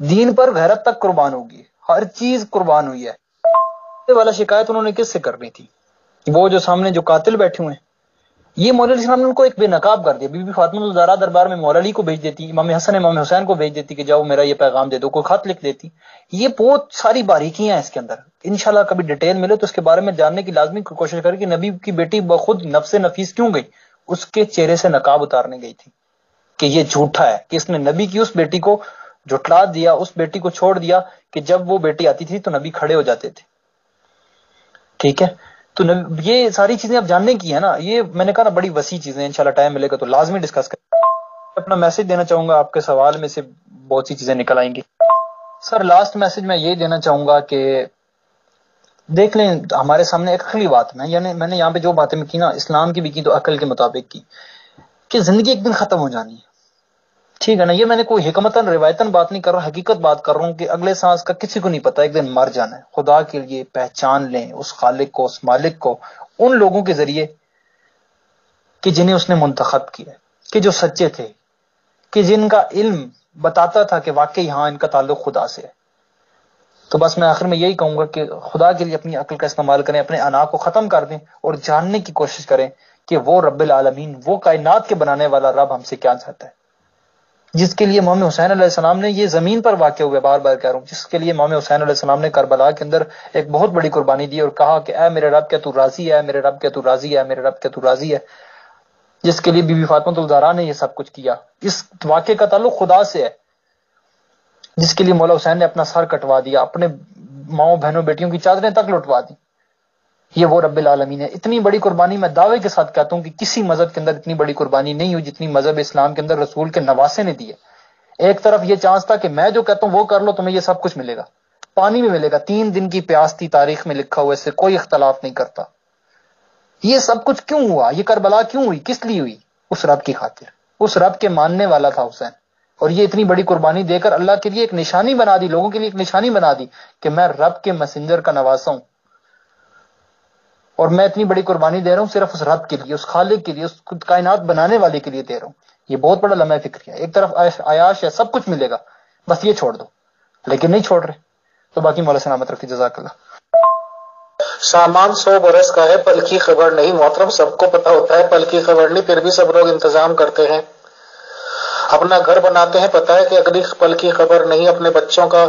دین پر غیرت تک قربان ہوگی، ہر چیز قربان ہوئی ہے۔ یہ والا شکایت انہوں نے کس سے کرنی تھی؟ وہ جو سامنے جو قاتل بیٹھے ہوئے ہیں، یہ مولوی صاحب نے ان کو ایک بے نقاب کر دیا۔ بی بی فاطمہ الزہرا دربار میں مولا علی کو بھیج دیتی، امام حسن امام حسین کو بھیج دیتی کہ جاؤ میرا یہ پیغام دے دو، کوئی خط لکھ دیتی۔ یہ بہت ساری باریکیاں ہیں اس کے اندر، انشاءاللہ کبھی ڈیٹیل ملے تو اس کے بارے میں جاننے کی لازمی کوشش کرے کہ نبی کی بیٹی بخود نفس نفیس کیوں گئی، اس کے چہرے سے نقاب اتارنے گئی تھی کہ یہ جھوٹا ہے، کہ اس نے نبی کی اس بیٹی کو جھٹلا دیا، اس بیٹی کو چھوڑ دیا کہ جب وہ بیٹی آتی تھی تو نبی کھڑے ہو جاتے تھے، ٹھیک ہے۔ تو یہ ساری چیزیں اب جاننے کی ہے نا، یہ میں نے کہا نا بڑی وسیع چیزیں، انشاءاللہ ٹائم ملے گا تو لازمی ڈسکس کریں۔ اپنا میسج دینا چاہوں گا، آپ کے سوال میں سے بہت سی چیزیں نکل آئیں گی۔ سر لاسٹ میسج میں یہ دینا چاہوں گا کہ دیکھ لیں ہمارے سامنے ایک عقلی بات میں، یعنی میں نے یہاں پہ جو باتیں کی نا اسلام کی بھی کی تو عقل کے مطابق کی، کہ زندگی ایک دن ختم ہو جانی ہے، ٹھیک ہے نا، یہ میں نے کوئی حکمتاً روایتاً بات نہیں کر رہا، حقیقت بات کر رہا ہوں کہ اگلے سانس کا کسی کو نہیں پتا، ایک دن مر جانا ہے۔ خدا کے لیے پہچان لیں اس خالق کو، اس مالک کو، ان لوگوں کے ذریعے کہ جنہیں اس نے منتخب کیا، کہ جو سچے تھے، کہ جن کا علم بتاتا تھا کہ واقعی ہاں ان کا تعلق خدا سے ہے۔ تو بس میں آخر میں یہی کہوں گا کہ خدا کے لیے اپنی عقل کا استعمال کریں، اپنے انا کو ختم کر دیں اور جاننے کی کوشش کریں کہ وہ رب العالمین، وہ کائنات کے بنانے والا رب ہم سے کیا چاہتا ہے، جس کے لیے امام حسین علیہ السلام نے، یہ زمین پر واقع ہوئے، بار بار کہہ رہا ہوں، جس کے لیے امام حسین علیہ السلام نے کربلا کے اندر ایک بہت بڑی قربانی دی اور کہا کہ اے میرے رب کیا تو راضی ہے، میرے رب کیا تو راضی ہے، میرے رب کیا تو راضی ہے، جس کے لیے بی بی فاطمہ الزہرا نے یہ سب کچھ کیا۔ اس واقعے کا تعلق خدا سے ہے، جس کے لیے مولا حسین نے اپنا سر کٹوا دیا، اپنے ماؤں بہنوں بیٹیوں کی چادریں تک لٹوا دی، یہ وہ رب العالمین ہے۔ اتنی بڑی قربانی میں دعوے کے ساتھ کہتا ہوں کہ کسی مذہب کے اندر اتنی بڑی قربانی نہیں ہوئی جتنی مذہب اسلام کے اندر رسول کے نواسے نے دی ہے۔ ایک طرف یہ چانس تھا کہ میں جو کہتا ہوں وہ کر لو، تمہیں یہ سب کچھ ملے گا، پانی بھی ملے گا، 3 دن کی پیاس تھی، تاریخ میں لکھا ہوا، اس سے کوئی اختلاف نہیں کرتا۔ یہ سب کچھ کیوں ہوا؟ یہ کربلا کیوں ہوئی؟ کس لیے ہوئی؟ اس رب کی خاطر، اس رب کے ماننے والا تھا حسین، اور یہ اتنی بڑی قربانی دے کر اللہ کے لیے ایک نشانی بنا دی، لوگوں کے لیے ایک نشانی بنا دی کہ میں رب کے میسنجر کا نواسا ہوں، اور میں اتنی بڑی قربانی دے رہا ہوں صرف اس رب کے لیے، اس خالق کے لیے، اس کائنات بنانے والے کے لیے دے رہا ہوں۔ یہ بہت بڑا لمحہ فکر ہے۔ ایک طرف عیاش ہے، سب کچھ ملے گا، بس یہ چھوڑ دو، لیکن نہیں چھوڑ رہے، تو باقی مولا سلامت رکھتی، جزاک اللہ۔ سامان 100 برس کا ہے، پل کی خبر نہیں۔ محترم سب کو پتا ہوتا ہے پل کی خبر نہیں، پھر بھی سب لوگ انتظام کرتے ہیں، اپنا گھر بناتے ہیں، پتا ہے کہ اگلی پل کی خبر نہیں، اپنے بچوں کا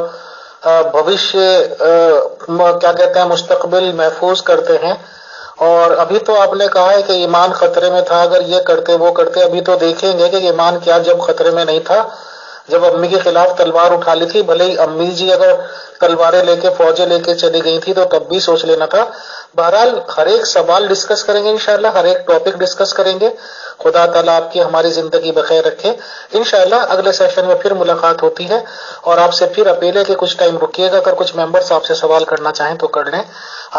بھوشیہ کیا کہتے ہیں مستقبل محفوظ کرتے ہیں۔ اور ابھی تو آپ نے کہا ہے کہ ایمان خطرے میں تھا، اگر یہ کرتے وہ کرتے، ابھی تو دیکھیں گے کہ ایمان کیا جب خطرے میں نہیں تھا، جب امی کے خلاف تلوار اٹھا لی تھی، بھلے ہی امی جی اگر تلواریں لے کے فوجیں لے کے چلی گئی تھی تو تب بھی سوچ لینا تھا۔ بہرحال ہر ایک سوال ڈسکس کریں گے انشاءاللہ، ہر ایک ٹاپک ڈسکس کریں گے۔ خدا تعالیٰ آپ کی ہماری زندگی بخیر رکھے۔ انشاءاللہ اگلے سیشن میں پھر ملاقات ہوتی ہے، اور آپ سے پھر اپیل ہے کہ کچھ ٹائم رکیے گا، اگر کچھ ممبرس آپ سے سوال کرنا چاہیں تو کر لیں۔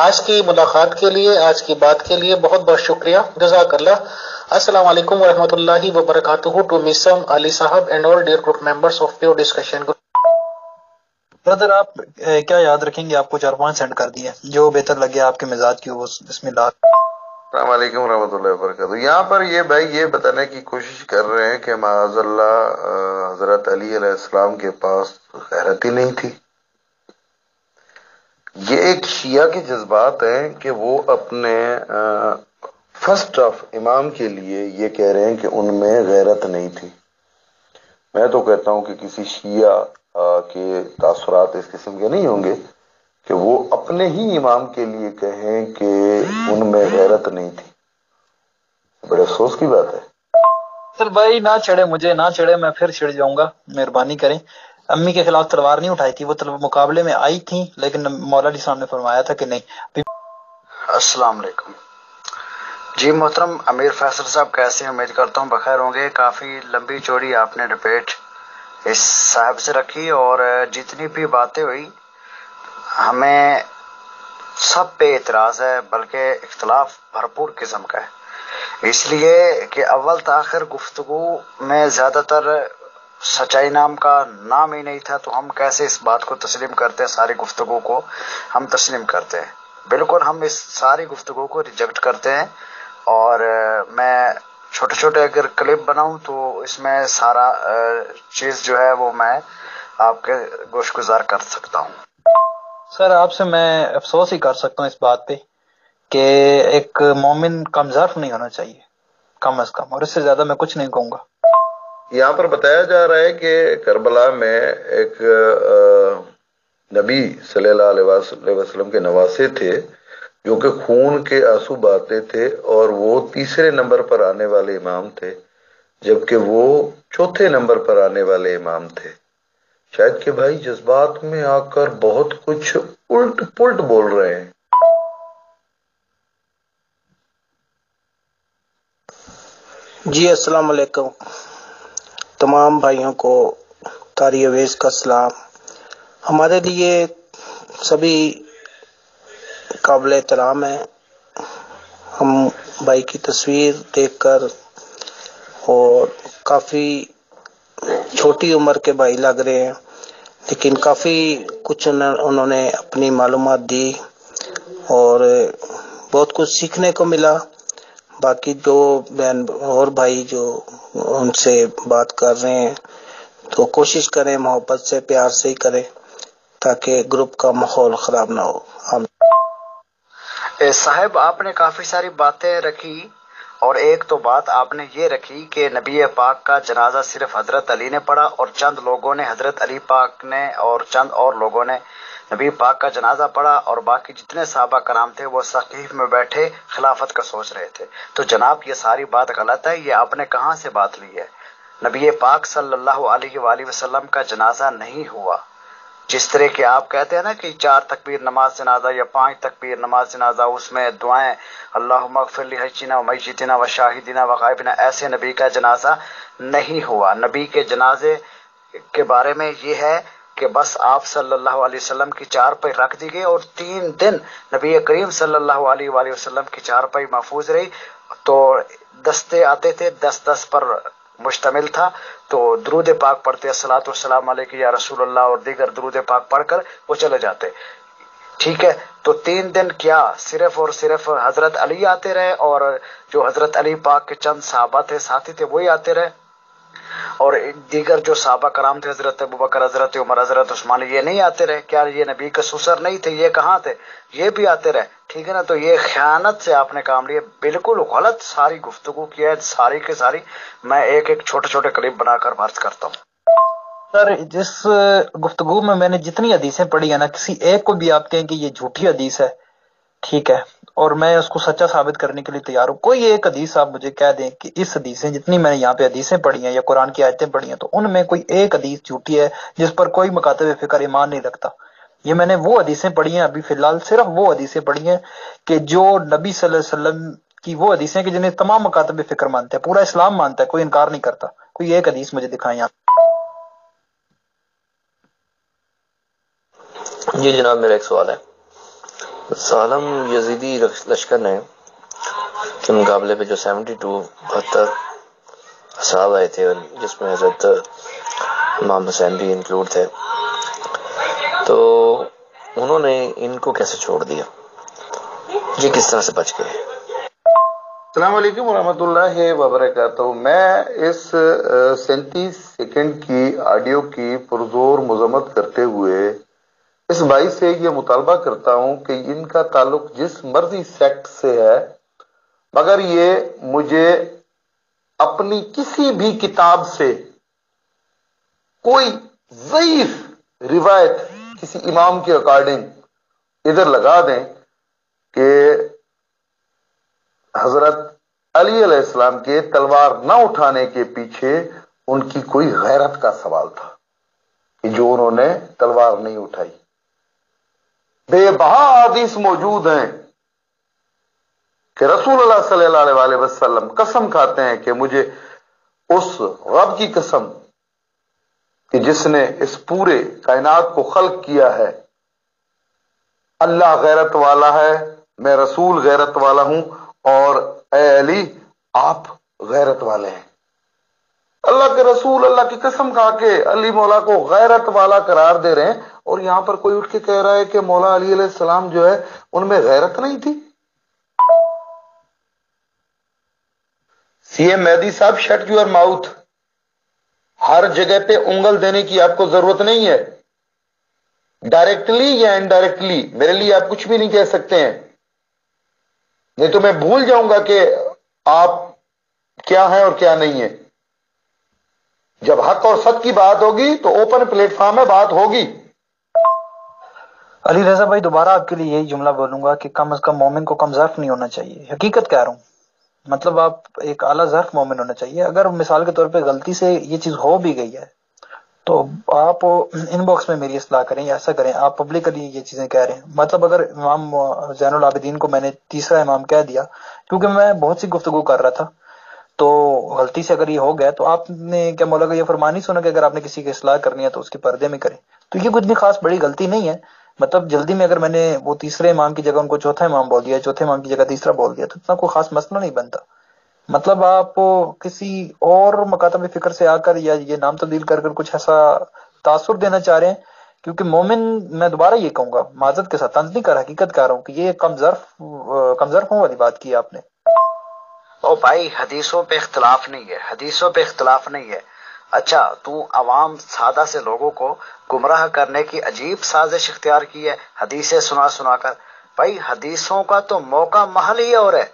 آج کی ملاقات کے لیے، آج کی بات کے لیے بہت بہت شکریہ، جزاک اللہ۔ السلام علیکم ورحمۃ اللہ وبرکاتہ ٹو مسم علی صاحب and all dear group members of pure discussion group. Brother آپ کیا یاد رکھیں گے، آپ کو 4-5 سینڈ کر دیے، جو بہتر لگے آپ کے مزاج کی، وہ بسم اللہ۔ السلام علیکم ورحمۃ اللہ وبرکاتہ۔ یہاں پر یہ بھائی یہ بتانے کی کوشش کر رہے ہیں کہ معاذ اللہ حضرت علی علیہ السلام کے پاس غیرت ہی نہیں تھی۔ یہ ایک شیعہ کے جذبات ہیں کہ وہ اپنے فرسٹ آف امام کے لیے یہ کہہ رہے ہیں کہ ان میں غیرت نہیں تھی۔ میں تو کہتا ہوں کہ کسی شیعہ کے تاثرات اس قسم کے نہیں ہوں گے کہ وہ اپنے ہی امام کے لیے کہیں کہ ان میں غیرت نہیں تھی۔ بڑے افسوس کی بات ہے۔ سر بھائی نہ چھڑے مجھے، نہ چھڑے، میں پھر چھڑ جاؤں گا، مہربانی کریں۔ امی کے خلاف تلوار نہیں اٹھائی تھی، وہ مقابلے میں آئی تھیں، لیکن مولا علی صاحب نے فرمایا تھا کہ نہیں۔ السلام علیکم جی محترم امیر فیصل صاحب، کیسے ہیں؟ امید کرتا ہوں بخیر ہوں گے۔ کافی لمبی چوڑی آپ نے ڈبیٹ اس صاحب سے رکھی، اور جتنی بھی باتیں ہوئی ہمیں سب پہ اعتراض ہے، بلکہ اختلاف بھرپور قسم کا ہے، اس لیے کہ اول تاخر گفتگو میں زیادہ تر سچائی نام کا نام ہی نہیں تھا، تو ہم کیسے اس بات کو تسلیم کرتے ہیں؟ ساری گفتگو کو ہم تسلیم کرتے ہیں، بالکل ہم اس ساری گفتگو کو ریجیکٹ کرتے ہیں، اور میں چھوٹے چھوٹے اگر کلپ بناؤں تو اس میں سارا چیز جو ہے وہ میں آپ کے گوش گزار کر سکتا ہوں۔ سر آپ سے میں افسوس ہی کر سکتا ہوں اس بات پہ کہ ایک مومن کم ظرف نہیں ہونا چاہیے، کم از کم، اور اس سے زیادہ میں کچھ نہیں کہوں گا۔ یہاں پر بتایا جا رہا ہے کہ کربلا میں ایک نبی صلی اللہ علیہ وسلم کے نواسے تھے جو کہ خون کے آنسو بہاتے تھے، اور وہ تیسرے نمبر پر آنے والے امام تھے، جبکہ وہ چوتھے نمبر پر آنے والے امام تھے۔ شاید کہ بھائی جذبات میں آ کر بہت کچھ الٹ پلٹ بول رہے ہیں۔ جی السلام علیکم، تمام بھائیوں کو قاری اویس کا سلام۔ ہمارے لیے سبھی قابل احترام ہے، ہم بھائی کی تصویر دیکھ کر، اور کافی چھوٹی عمر کے بھائی لگ رہے ہیں، لیکن کافی کچھ انہوں نے اپنی معلومات دی اور بہت کچھ سیکھنے کو ملا۔ باقی جو بہن اور بھائی جو ان سے بات کر رہے ہیں تو کوشش کریں محبت سے، پیار سے ہی کریں، تاکہ گروپ کا ماحول خراب نہ ہو. صاحب آپ نے کافی ساری باتیں رکھی، اور ایک تو بات آپ نے یہ رکھی کہ نبی پاک کا جنازہ صرف حضرت علی نے پڑھا، اور چند لوگوں نے حضرت علی پاک نے اور چند اور لوگوں نے نبی پاک کا جنازہ پڑھا، اور باقی جتنے صحابہ کرام تھے وہ سقیف میں بیٹھے خلافت کا سوچ رہے تھے. تو جناب یہ ساری بات غلط ہے. یہ آپ نے کہاں سے بات لی ہے؟ نبی پاک صلی اللہ علیہ وآلہ وسلم کا جنازہ نہیں ہوا. جس طرح کہ آپ کہتے ہیں نا کہ 4 تکبیر نماز جنازہ یا 5 تکبیر نماز جنازہ، اس میں دعائیں اللہم اغفر لحینا و میتنا و شاہدنا و غائبنا، ایسے نبی کا جنازہ نہیں ہوا. نبی کے جنازے کے بارے میں یہ ہے کہ بس آپ صلی اللہ علیہ وسلم کی چارپائی رکھ دی گئی، اور 3 دن نبی کریم صلی اللہ علیہ وآلہ وسلم کی چارپائی محفوظ رہی. تو دستے آتے تھے، 10 پر مشتمل تھا. تو درود پاک پڑھتے الصلاۃ والسلام علیک یا رسول اللہ اور دیگر درود پاک پڑھ کر وہ چلے جاتے. ٹھیک ہے، تو 3 دن کیا صرف اور صرف حضرت علی آتے رہے، اور جو حضرت علی پاک کے چند صحابہ تھے، ساتھی تھے، وہی آتے رہے، اور دیگر جو صحابہ کرام تھے حضرت ابوبکر، حضرت عمر، حضرت عثمان، یہ نہیں آتے رہے؟ کیا یہ نبی کے سسر نہیں تھے؟ یہ کہاں تھے؟ یہ بھی آتے رہے. ٹھیک ہے نا. تو یہ خیانت سے آپ نے کام لیا، بالکل غلط ساری گفتگو کی ہے، ساری کے ساری. میں ایک چھوٹے کلپ بنا کر عرض کرتا ہوں. سر جس گفتگو میں نے جتنی حدیثیں پڑھی ہیں نا، کسی ایک کو بھی آپ کہیں کہ یہ جھوٹی حدیث ہے، ٹھیک ہے، اور میں اس کو سچا ثابت کرنے کے لیے تیار ہوں. کوئی ایک حدیث آپ مجھے کہہ دیں کہ اس حدیثیں جتنی میں نے یہاں پہ حدیثیں پڑھی ہیں یا قرآن کی آیتیں پڑھی ہیں، تو ان میں کوئی ایک حدیث جھوٹی ہے جس پر کوئی مکاتب فکر ایمان نہیں رکھتا. یہ میں نے وہ حدیثیں پڑھی ہیں، ابھی فی الحال صرف وہ حدیثیں پڑھی ہیں کہ جو نبی صلی اللہ علیہ وسلم کی وہ حدیثیں کہ جنہیں تمام مکاتب فکر مانتے ہیں، پورا اسلام مانتا ہے، کوئی انکار نہیں کرتا. کوئی ایک حدیث مجھے دکھائیں آپ. جی جناب، میرا ایک سوال ہے. سالم یزیدی لشکر نے کے مقابلے پہ جو 72 اصحاب آئے تھے، جس میں حضرت امام حسین بھی انکلوڈ تھے، تو انہوں نے ان کو کیسے چھوڑ دیا؟ یہ کس طرح سے بچ گئے؟ السلام علیکم ورحمۃ اللہ وبرکاتہ. میں اس 37 سیکنڈ کی آڈیو کی پرزور مذمت کرتے ہوئے اس بھائی سے یہ مطالبہ کرتا ہوں کہ ان کا تعلق جس مرضی سیکٹ سے ہے، مگر یہ مجھے اپنی کسی بھی کتاب سے کوئی ضعیف روایت کسی امام کے اکارڈنگ ادھر لگا دیں کہ حضرت علی علیہ السلام کے تلوار نہ اٹھانے کے پیچھے ان کی کوئی غیرت کا سوال تھا کہ جو انہوں نے تلوار نہیں اٹھائی. بے بہا حدیث موجود ہیں کہ رسول اللہ صلی اللہ علیہ وسلم قسم کھاتے ہیں کہ مجھے اس رب کی قسم کہ جس نے اس پورے کائنات کو خلق کیا ہے، اللہ غیرت والا ہے، میں رسول غیرت والا ہوں، اور اے علی آپ غیرت والے ہیں. اللہ کے رسول اللہ کی قسم کھا کے علی مولا کو غیرت والا قرار دے رہے ہیں، اور یہاں پر کوئی اٹھ کے کہہ رہا ہے کہ مولا علی علیہ السلام جو ہے ان میں غیرت نہیں تھی. سی ایم مہدی صاحب، شٹ یور ماؤتھ. ہر جگہ پہ انگل دینے کی آپ کو ضرورت نہیں ہے. ڈائریکٹلی یا انڈائریکٹلی میرے لیے آپ کچھ بھی نہیں کہہ سکتے ہیں، نہیں تو میں بھول جاؤں گا کہ آپ کیا ہیں اور کیا نہیں ہے. جب حق اور سچ کی بات ہوگی تو اوپن پلیٹ فارم میں بات ہوگی. علی رضا بھائی، دوبارہ آپ کے لیے یہی جملہ بولوں گا کہ کم از کم مومن کو کم ظرف نہیں ہونا چاہیے. حقیقت کہہ رہا ہوں، مطلب آپ ایک اعلیٰ ظرف مومن ہونا چاہیے. اگر مثال کے طور پہ غلطی سے یہ چیز ہو بھی گئی ہے تو آپ ان باکس میں میری اصلاح کریں یا ایسا کریں. آپ پبلکلی یہ چیزیں کہہ رہے ہیں، مطلب اگر امام زین العابدین کو میں نے تیسرا امام کہہ دیا کیونکہ میں بہت سی گفتگو کر رہا تھا، تو غلطی سے اگر یہ ہو گیا تو آپ نے کیا مولا کا یہ فرمان نہیں سنا کہ اگر آپ نے کسی کی اصلاح کرنی ہے تو اس کے پردے میں کریں؟ تو یہ کچھ بھی خاص بڑی غلطی نہیں ہے. مطلب جلدی میں اگر میں نے وہ تیسرے امام کی جگہ ان کو چوتھا امام بول دیا، چوتھے امام کی جگہ تیسرا بول دیا، تو اتنا کوئی خاص مسئلہ نہیں بنتا. مطلب آپ کسی اور مکاتب فکر سے آ کر یا یہ نام تبدیل کر کر کچھ ایسا تاثر دینا چاہ رہے ہیں، کیونکہ مومن، میں دوبارہ یہ کہوں گا معذرت کے ساتھ، طنز نہیں کر، حقیقت کہہ رہا ہوں کہ یہ کمزرف والی بات کی آپ نے. او بھائی، حدیثوں پہ اختلاف نہیں ہے، حدیثوں پہ اختلاف نہیں ہے. اچھا تو عوام سادہ سے لوگوں کو گمراہ کرنے کی عجیب سازش اختیار کی ہے حدیثیں سنا سنا کر. بھائی حدیثوں کا تو موقع محل ہی اور ہے.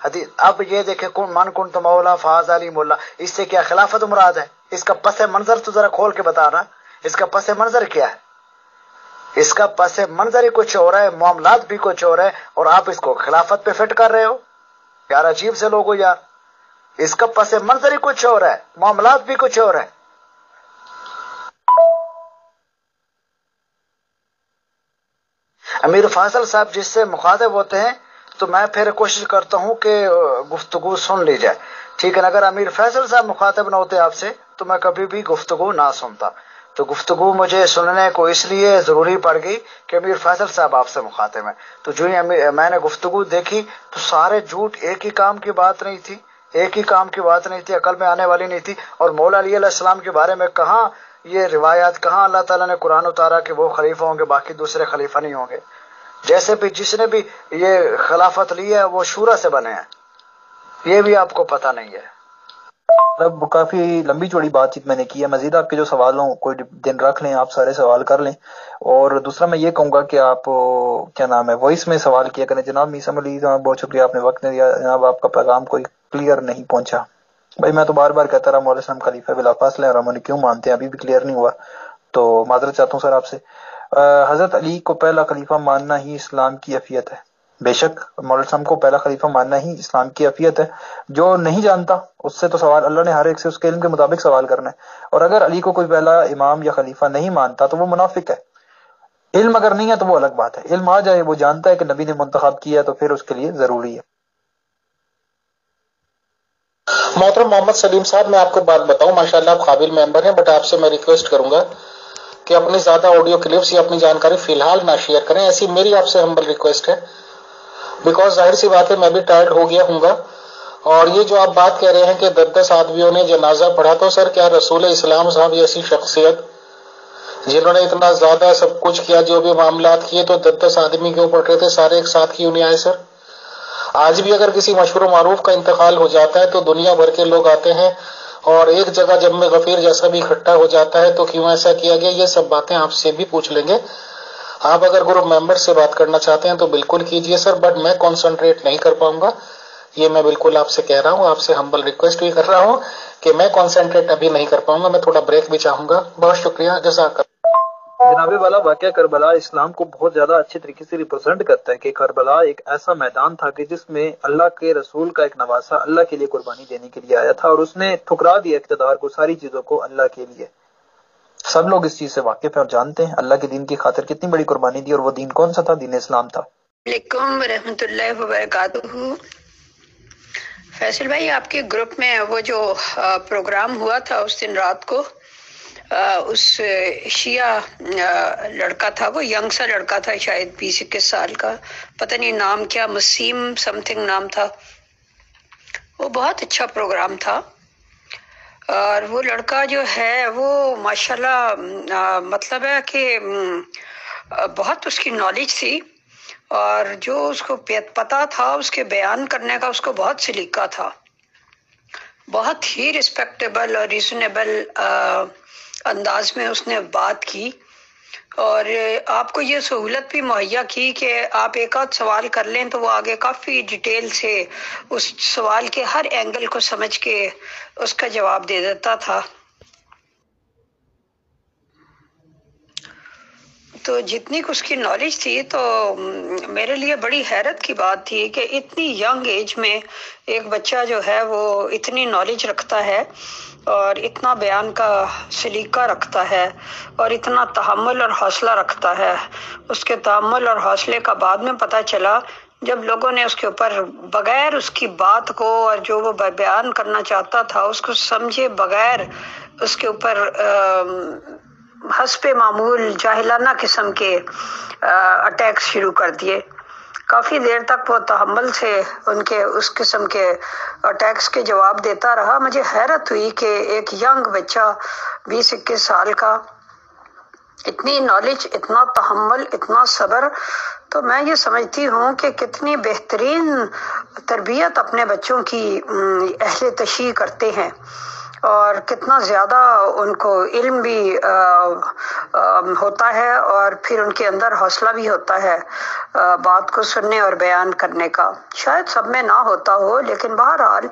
حدیث اب یہ دیکھیں من کن تو مولا فاز علی مولا، اس سے کیا خلافت مراد ہے؟ اس کا پس منظر تو ذرا کھول کے بتانا. اس کا پس منظر کیا ہے؟ اس کا پس منظر ہی کچھ اور ہے، معاملات بھی کچھ اور ہے، اور آپ اس کو خلافت پہ فٹ کر رہے ہو. یار عجیب سے لوگ ہو یار. اس کا پس منظر ہی کچھ اور ہے، معاملات بھی کچھ اور ہے. امیر فاضل صاحب جس سے مخاطب ہوتے ہیں تو میں پھر کوشش کرتا ہوں کہ گفتگو سن لی جائے، ٹھیک ہے نا. اگر امیر فیصل صاحب مخاطب نہ ہوتے آپ سے تو میں کبھی بھی گفتگو نہ سنتا. تو گفتگو مجھے سننے کو اس لیے ضروری پڑ گئی کہ امیر فیصل صاحب آپ سے مخاطب ہیں. تو جو ہی میں نے گفتگو دیکھی تو سارے جھوٹ، ایک ہی کام کی بات نہیں تھی، ایک ہی کام کی بات نہیں تھی، عقل میں آنے والی نہیں تھی. اور مولا علی علیہ السلام کے بارے میں کہاں یہ روایات، کہاں اللہ تعالیٰ نے قرآن اتارا کہ وہ خلیفہ ہوں گے، باقی دوسرے خلیفہ نہیں ہوں گے. جیسے بھی جس نے بھی یہ خلافت لی ہے وہ شورا سے بنے ہیں، یہ بھی آپ کو پتہ نہیں ہے. اب کافی لمبی چوڑی بات چیت میں نے کی ہے. مزید آپ کے جو سوال ہوں کوئی دن رکھ لیں، آپ سارے سوال کر لیں. اور دوسرا میں یہ کہوں گا کہ آپ کیا نام ہے وائس میں سوال کیا کریں. جناب میسم علی صاحب بہت شکریہ، آپ نے وقت دیا. جناب آپ کا پیغام کوئی کلیئر نہیں پہنچا. بھائی میں تو بار بار کہتا رہا مولوی السلام خلیفہ بلا فاصلہ اور ہم کیوں مانتے ہیں، ابھی بھی کلیئر نہیں ہوا، تو معذرت چاہتا ہوں سر آپ سے. حضرت علی کو پہلا خلیفہ ماننا ہی اسلام کی عافیت ہے. بے شک مولوی صاحب کو پہلا خلیفہ ماننا ہی اسلام کی عافیت ہے. جو نہیں جانتا اس سے تو سوال، اللہ نے ہر ایک سے اس کے علم کے مطابق سوال کرنا ہے. اور اگر علی کو کوئی پہلا امام یا خلیفہ نہیں مانتا تو وہ منافق ہے. علم اگر نہیں ہے تو وہ الگ بات ہے، علم آ جائے، وہ جانتا ہے کہ نبی نے منتخب کیا تو پھر اس کے لیے ضروری ہے. محترم محمد سلیم صاحب، میں آپ کو بات بتاؤں، ماشاءاللہ آپ قابل ممبر ہیں، بٹ آپ سے میں ریکویسٹ کروں گا کہ اپنی زیادہ آڈیو کلپس یا اپنی جانکاری فی الحال نہ شیئر کریں. ایسی میری آپ سے ہمبل ریکویسٹ ہے، بیکاز ظاہر سی بات ہے میں بھی ٹائرڈ ہو گیا ہوں گا. اور یہ جو آپ بات کہہ رہے ہیں کہ 10 آدمیوں نے جنازہ پڑھا، تو سر کیا رسول اسلام صاحب ایسی شخصیت جنہوں نے اتنا زیادہ سب کچھ کیا، جو بھی معاملات کیے، تو 10 آدمی کیوں پڑھ رہے تھے؟ سارے ایک ساتھ کیوں نہیں آئے سر؟ آج بھی اگر کسی مشہور و معروف کا انتقال ہو جاتا ہے تو دنیا بھر کے لوگ آتے ہیں اور ایک جگہ جب میں غفیر جیسا بھی اکٹھا ہو جاتا ہے تو کیوں ایسا کیا گیا؟ یہ سب باتیں آپ سے بھی پوچھ لیں گے. آپ اگر گروپ ممبر سے بات کرنا چاہتے ہیں تو بالکل کیجئے سر، بٹ میں کنسنٹریٹ نہیں کر پاؤں گا، یہ میں بالکل آپ سے کہہ رہا ہوں. آپ سے ہمبل ریکویسٹ بھی کر رہا ہوں کہ میں کنسنٹریٹ ابھی نہیں کر پاؤں گا، میں تھوڑا بریک بھی چاہوں گا. بہت شکریہ، جزاک اللہ. جناب والا واقعہ کربلا اسلام کو بہت زیادہ اچھے طریقے سے ریپرزینٹ کرتا ہے کہ کربلا ایک ایسا میدان تھا کہ جس میں اللہ کے رسول کا ایک نواسا اللہ کے لیے قربانی دینے کے لیے آیا تھا، اور اس نے ٹھکرا دیا اقتدار کو، ساری چیزوں کو اللہ کے لیے. سب لوگ اس چیز سے واقف ہیں اور جانتے ہیں اللہ کے دین کی خاطر کتنی بڑی قربانی دی، اور وہ دین کون سا تھا؟ دین اسلام تھا. علیکم ورحمۃ اللہ وبرکاتہ. فیصل بھائی، آپ کے گروپ میں وہ جو پروگرام ہوا تھا اس دن رات کو، اس شیعہ لڑکا تھا، وہ ینگ سا لڑکا تھا، شاید 20-21 سال کا، پتہ نہیں نام کیا، مسیم سم تھنگ نام تھا. وہ بہت اچھا پروگرام تھا، اور وہ لڑکا جو ہے وہ ماشاءاللہ مطلب ہے کہ بہت اس کی نالج تھی، اور جو اس کو پتا تھا اس کے بیان کرنے کا اس کو بہت سلیقہ تھا. بہت ہی ریسپیکٹیبل اور ریزنیبل انداز میں اس نے بات کی، اور آپ کو یہ سہولت بھی مہیا کی کہ آپ ایک آدھ سوال کر لیں تو وہ آگے کافی ڈیٹیل سے اس سوال کے ہر اینگل کو سمجھ کے اس کا جواب دے دیتا تھا. تو جتنی اس کی نالج تھی تو میرے لیے بڑی حیرت کی بات تھی کہ اتنی ینگ ایج میں ایک بچہ جو ہے وہ اتنی نالج رکھتا ہے اور اتنا بیان کا سلیقہ رکھتا ہے اور اتنا تحمل اور حوصلہ رکھتا ہے. اس کے تحمل اور حوصلے کا بعد میں پتہ چلا جب لوگوں نے اس کے اوپر بغیر اس کی بات کو اور جو وہ بیان کرنا چاہتا تھا اس کو سمجھے بغیر اس کے اوپر حسب معمول جاہلانہ قسم کے اٹیکس شروع کر دیے. کافی دیر تک وہ تحمل سے ان کے اس قسم کے اٹیکس کے جواب دیتا رہا. مجھے حیرت ہوئی کہ ایک ینگ بچہ 20-21 سال کا، اتنی نالج، اتنا تحمل، اتنا صبر. تو میں یہ سمجھتی ہوں کہ کتنی بہترین تربیت اپنے بچوں کی اہل تشیع کرتے ہیں. اور کتنا زیادہ ان کو علم بھی ہوتا ہے اور پھر ان کے اندر حوصلہ بھی ہوتا ہے بات کو سننے اور بیان کرنے کا. شاید سب میں نہ ہوتا ہو، لیکن بہرحال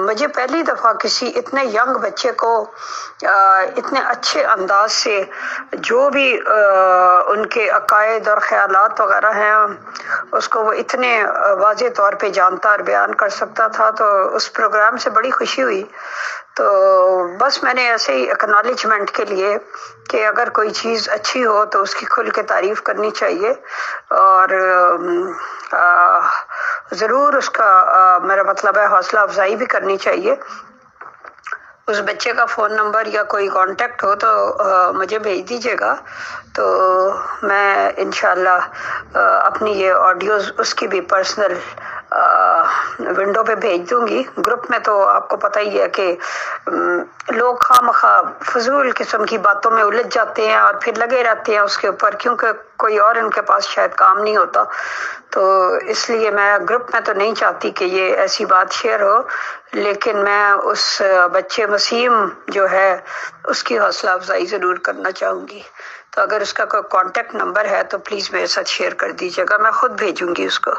مجھے پہلی دفعہ کسی اتنے ینگ بچے کو اتنے اچھے انداز سے جو بھی ان کے عقائد اور خیالات وغیرہ ہیں اس کو وہ اتنے واضح طور پہ جانتا اور بیان کر سکتا تھا، تو اس پروگرام سے بڑی خوشی ہوئی. تو بس میں نے ایسے ہی اکنالجمنٹ کے لیے کہ اگر کوئی چیز اچھی ہو تو اس کی کھل کے تعریف کرنی چاہیے، اور ضرور اس کا میرا مطلب ہے حوصلہ افزائی بھی کرنی چاہیے. اس بچے کا فون نمبر یا کوئی کانٹیکٹ ہو تو مجھے بھیج دیجیے گا، تو میں انشاءاللہ اپنی یہ آڈیوز اس کی بھی پرسنل ونڈو پہ بھیج دوں گی. گروپ میں تو آپ کو پتہ ہی ہے کہ لوگ خواہ مخواہ فضول قسم کی باتوں میں الجھ جاتے ہیں اور پھر لگے رہتے ہیں اس کے اوپر، کیونکہ کوئی اور ان کے پاس شاید کام نہیں ہوتا. تو اس لیے میں گروپ میں تو نہیں چاہتی کہ یہ ایسی بات شیئر ہو، لیکن میں اس بچے وسیم جو ہے اس کی حوصلہ افزائی ضرور کرنا چاہوں گی. تو اگر اس کا کوئی کانٹیکٹ نمبر ہے تو پلیز میرے ساتھ شیئر کر دیجیے گا، میں خود بھیجوں گی اس کو.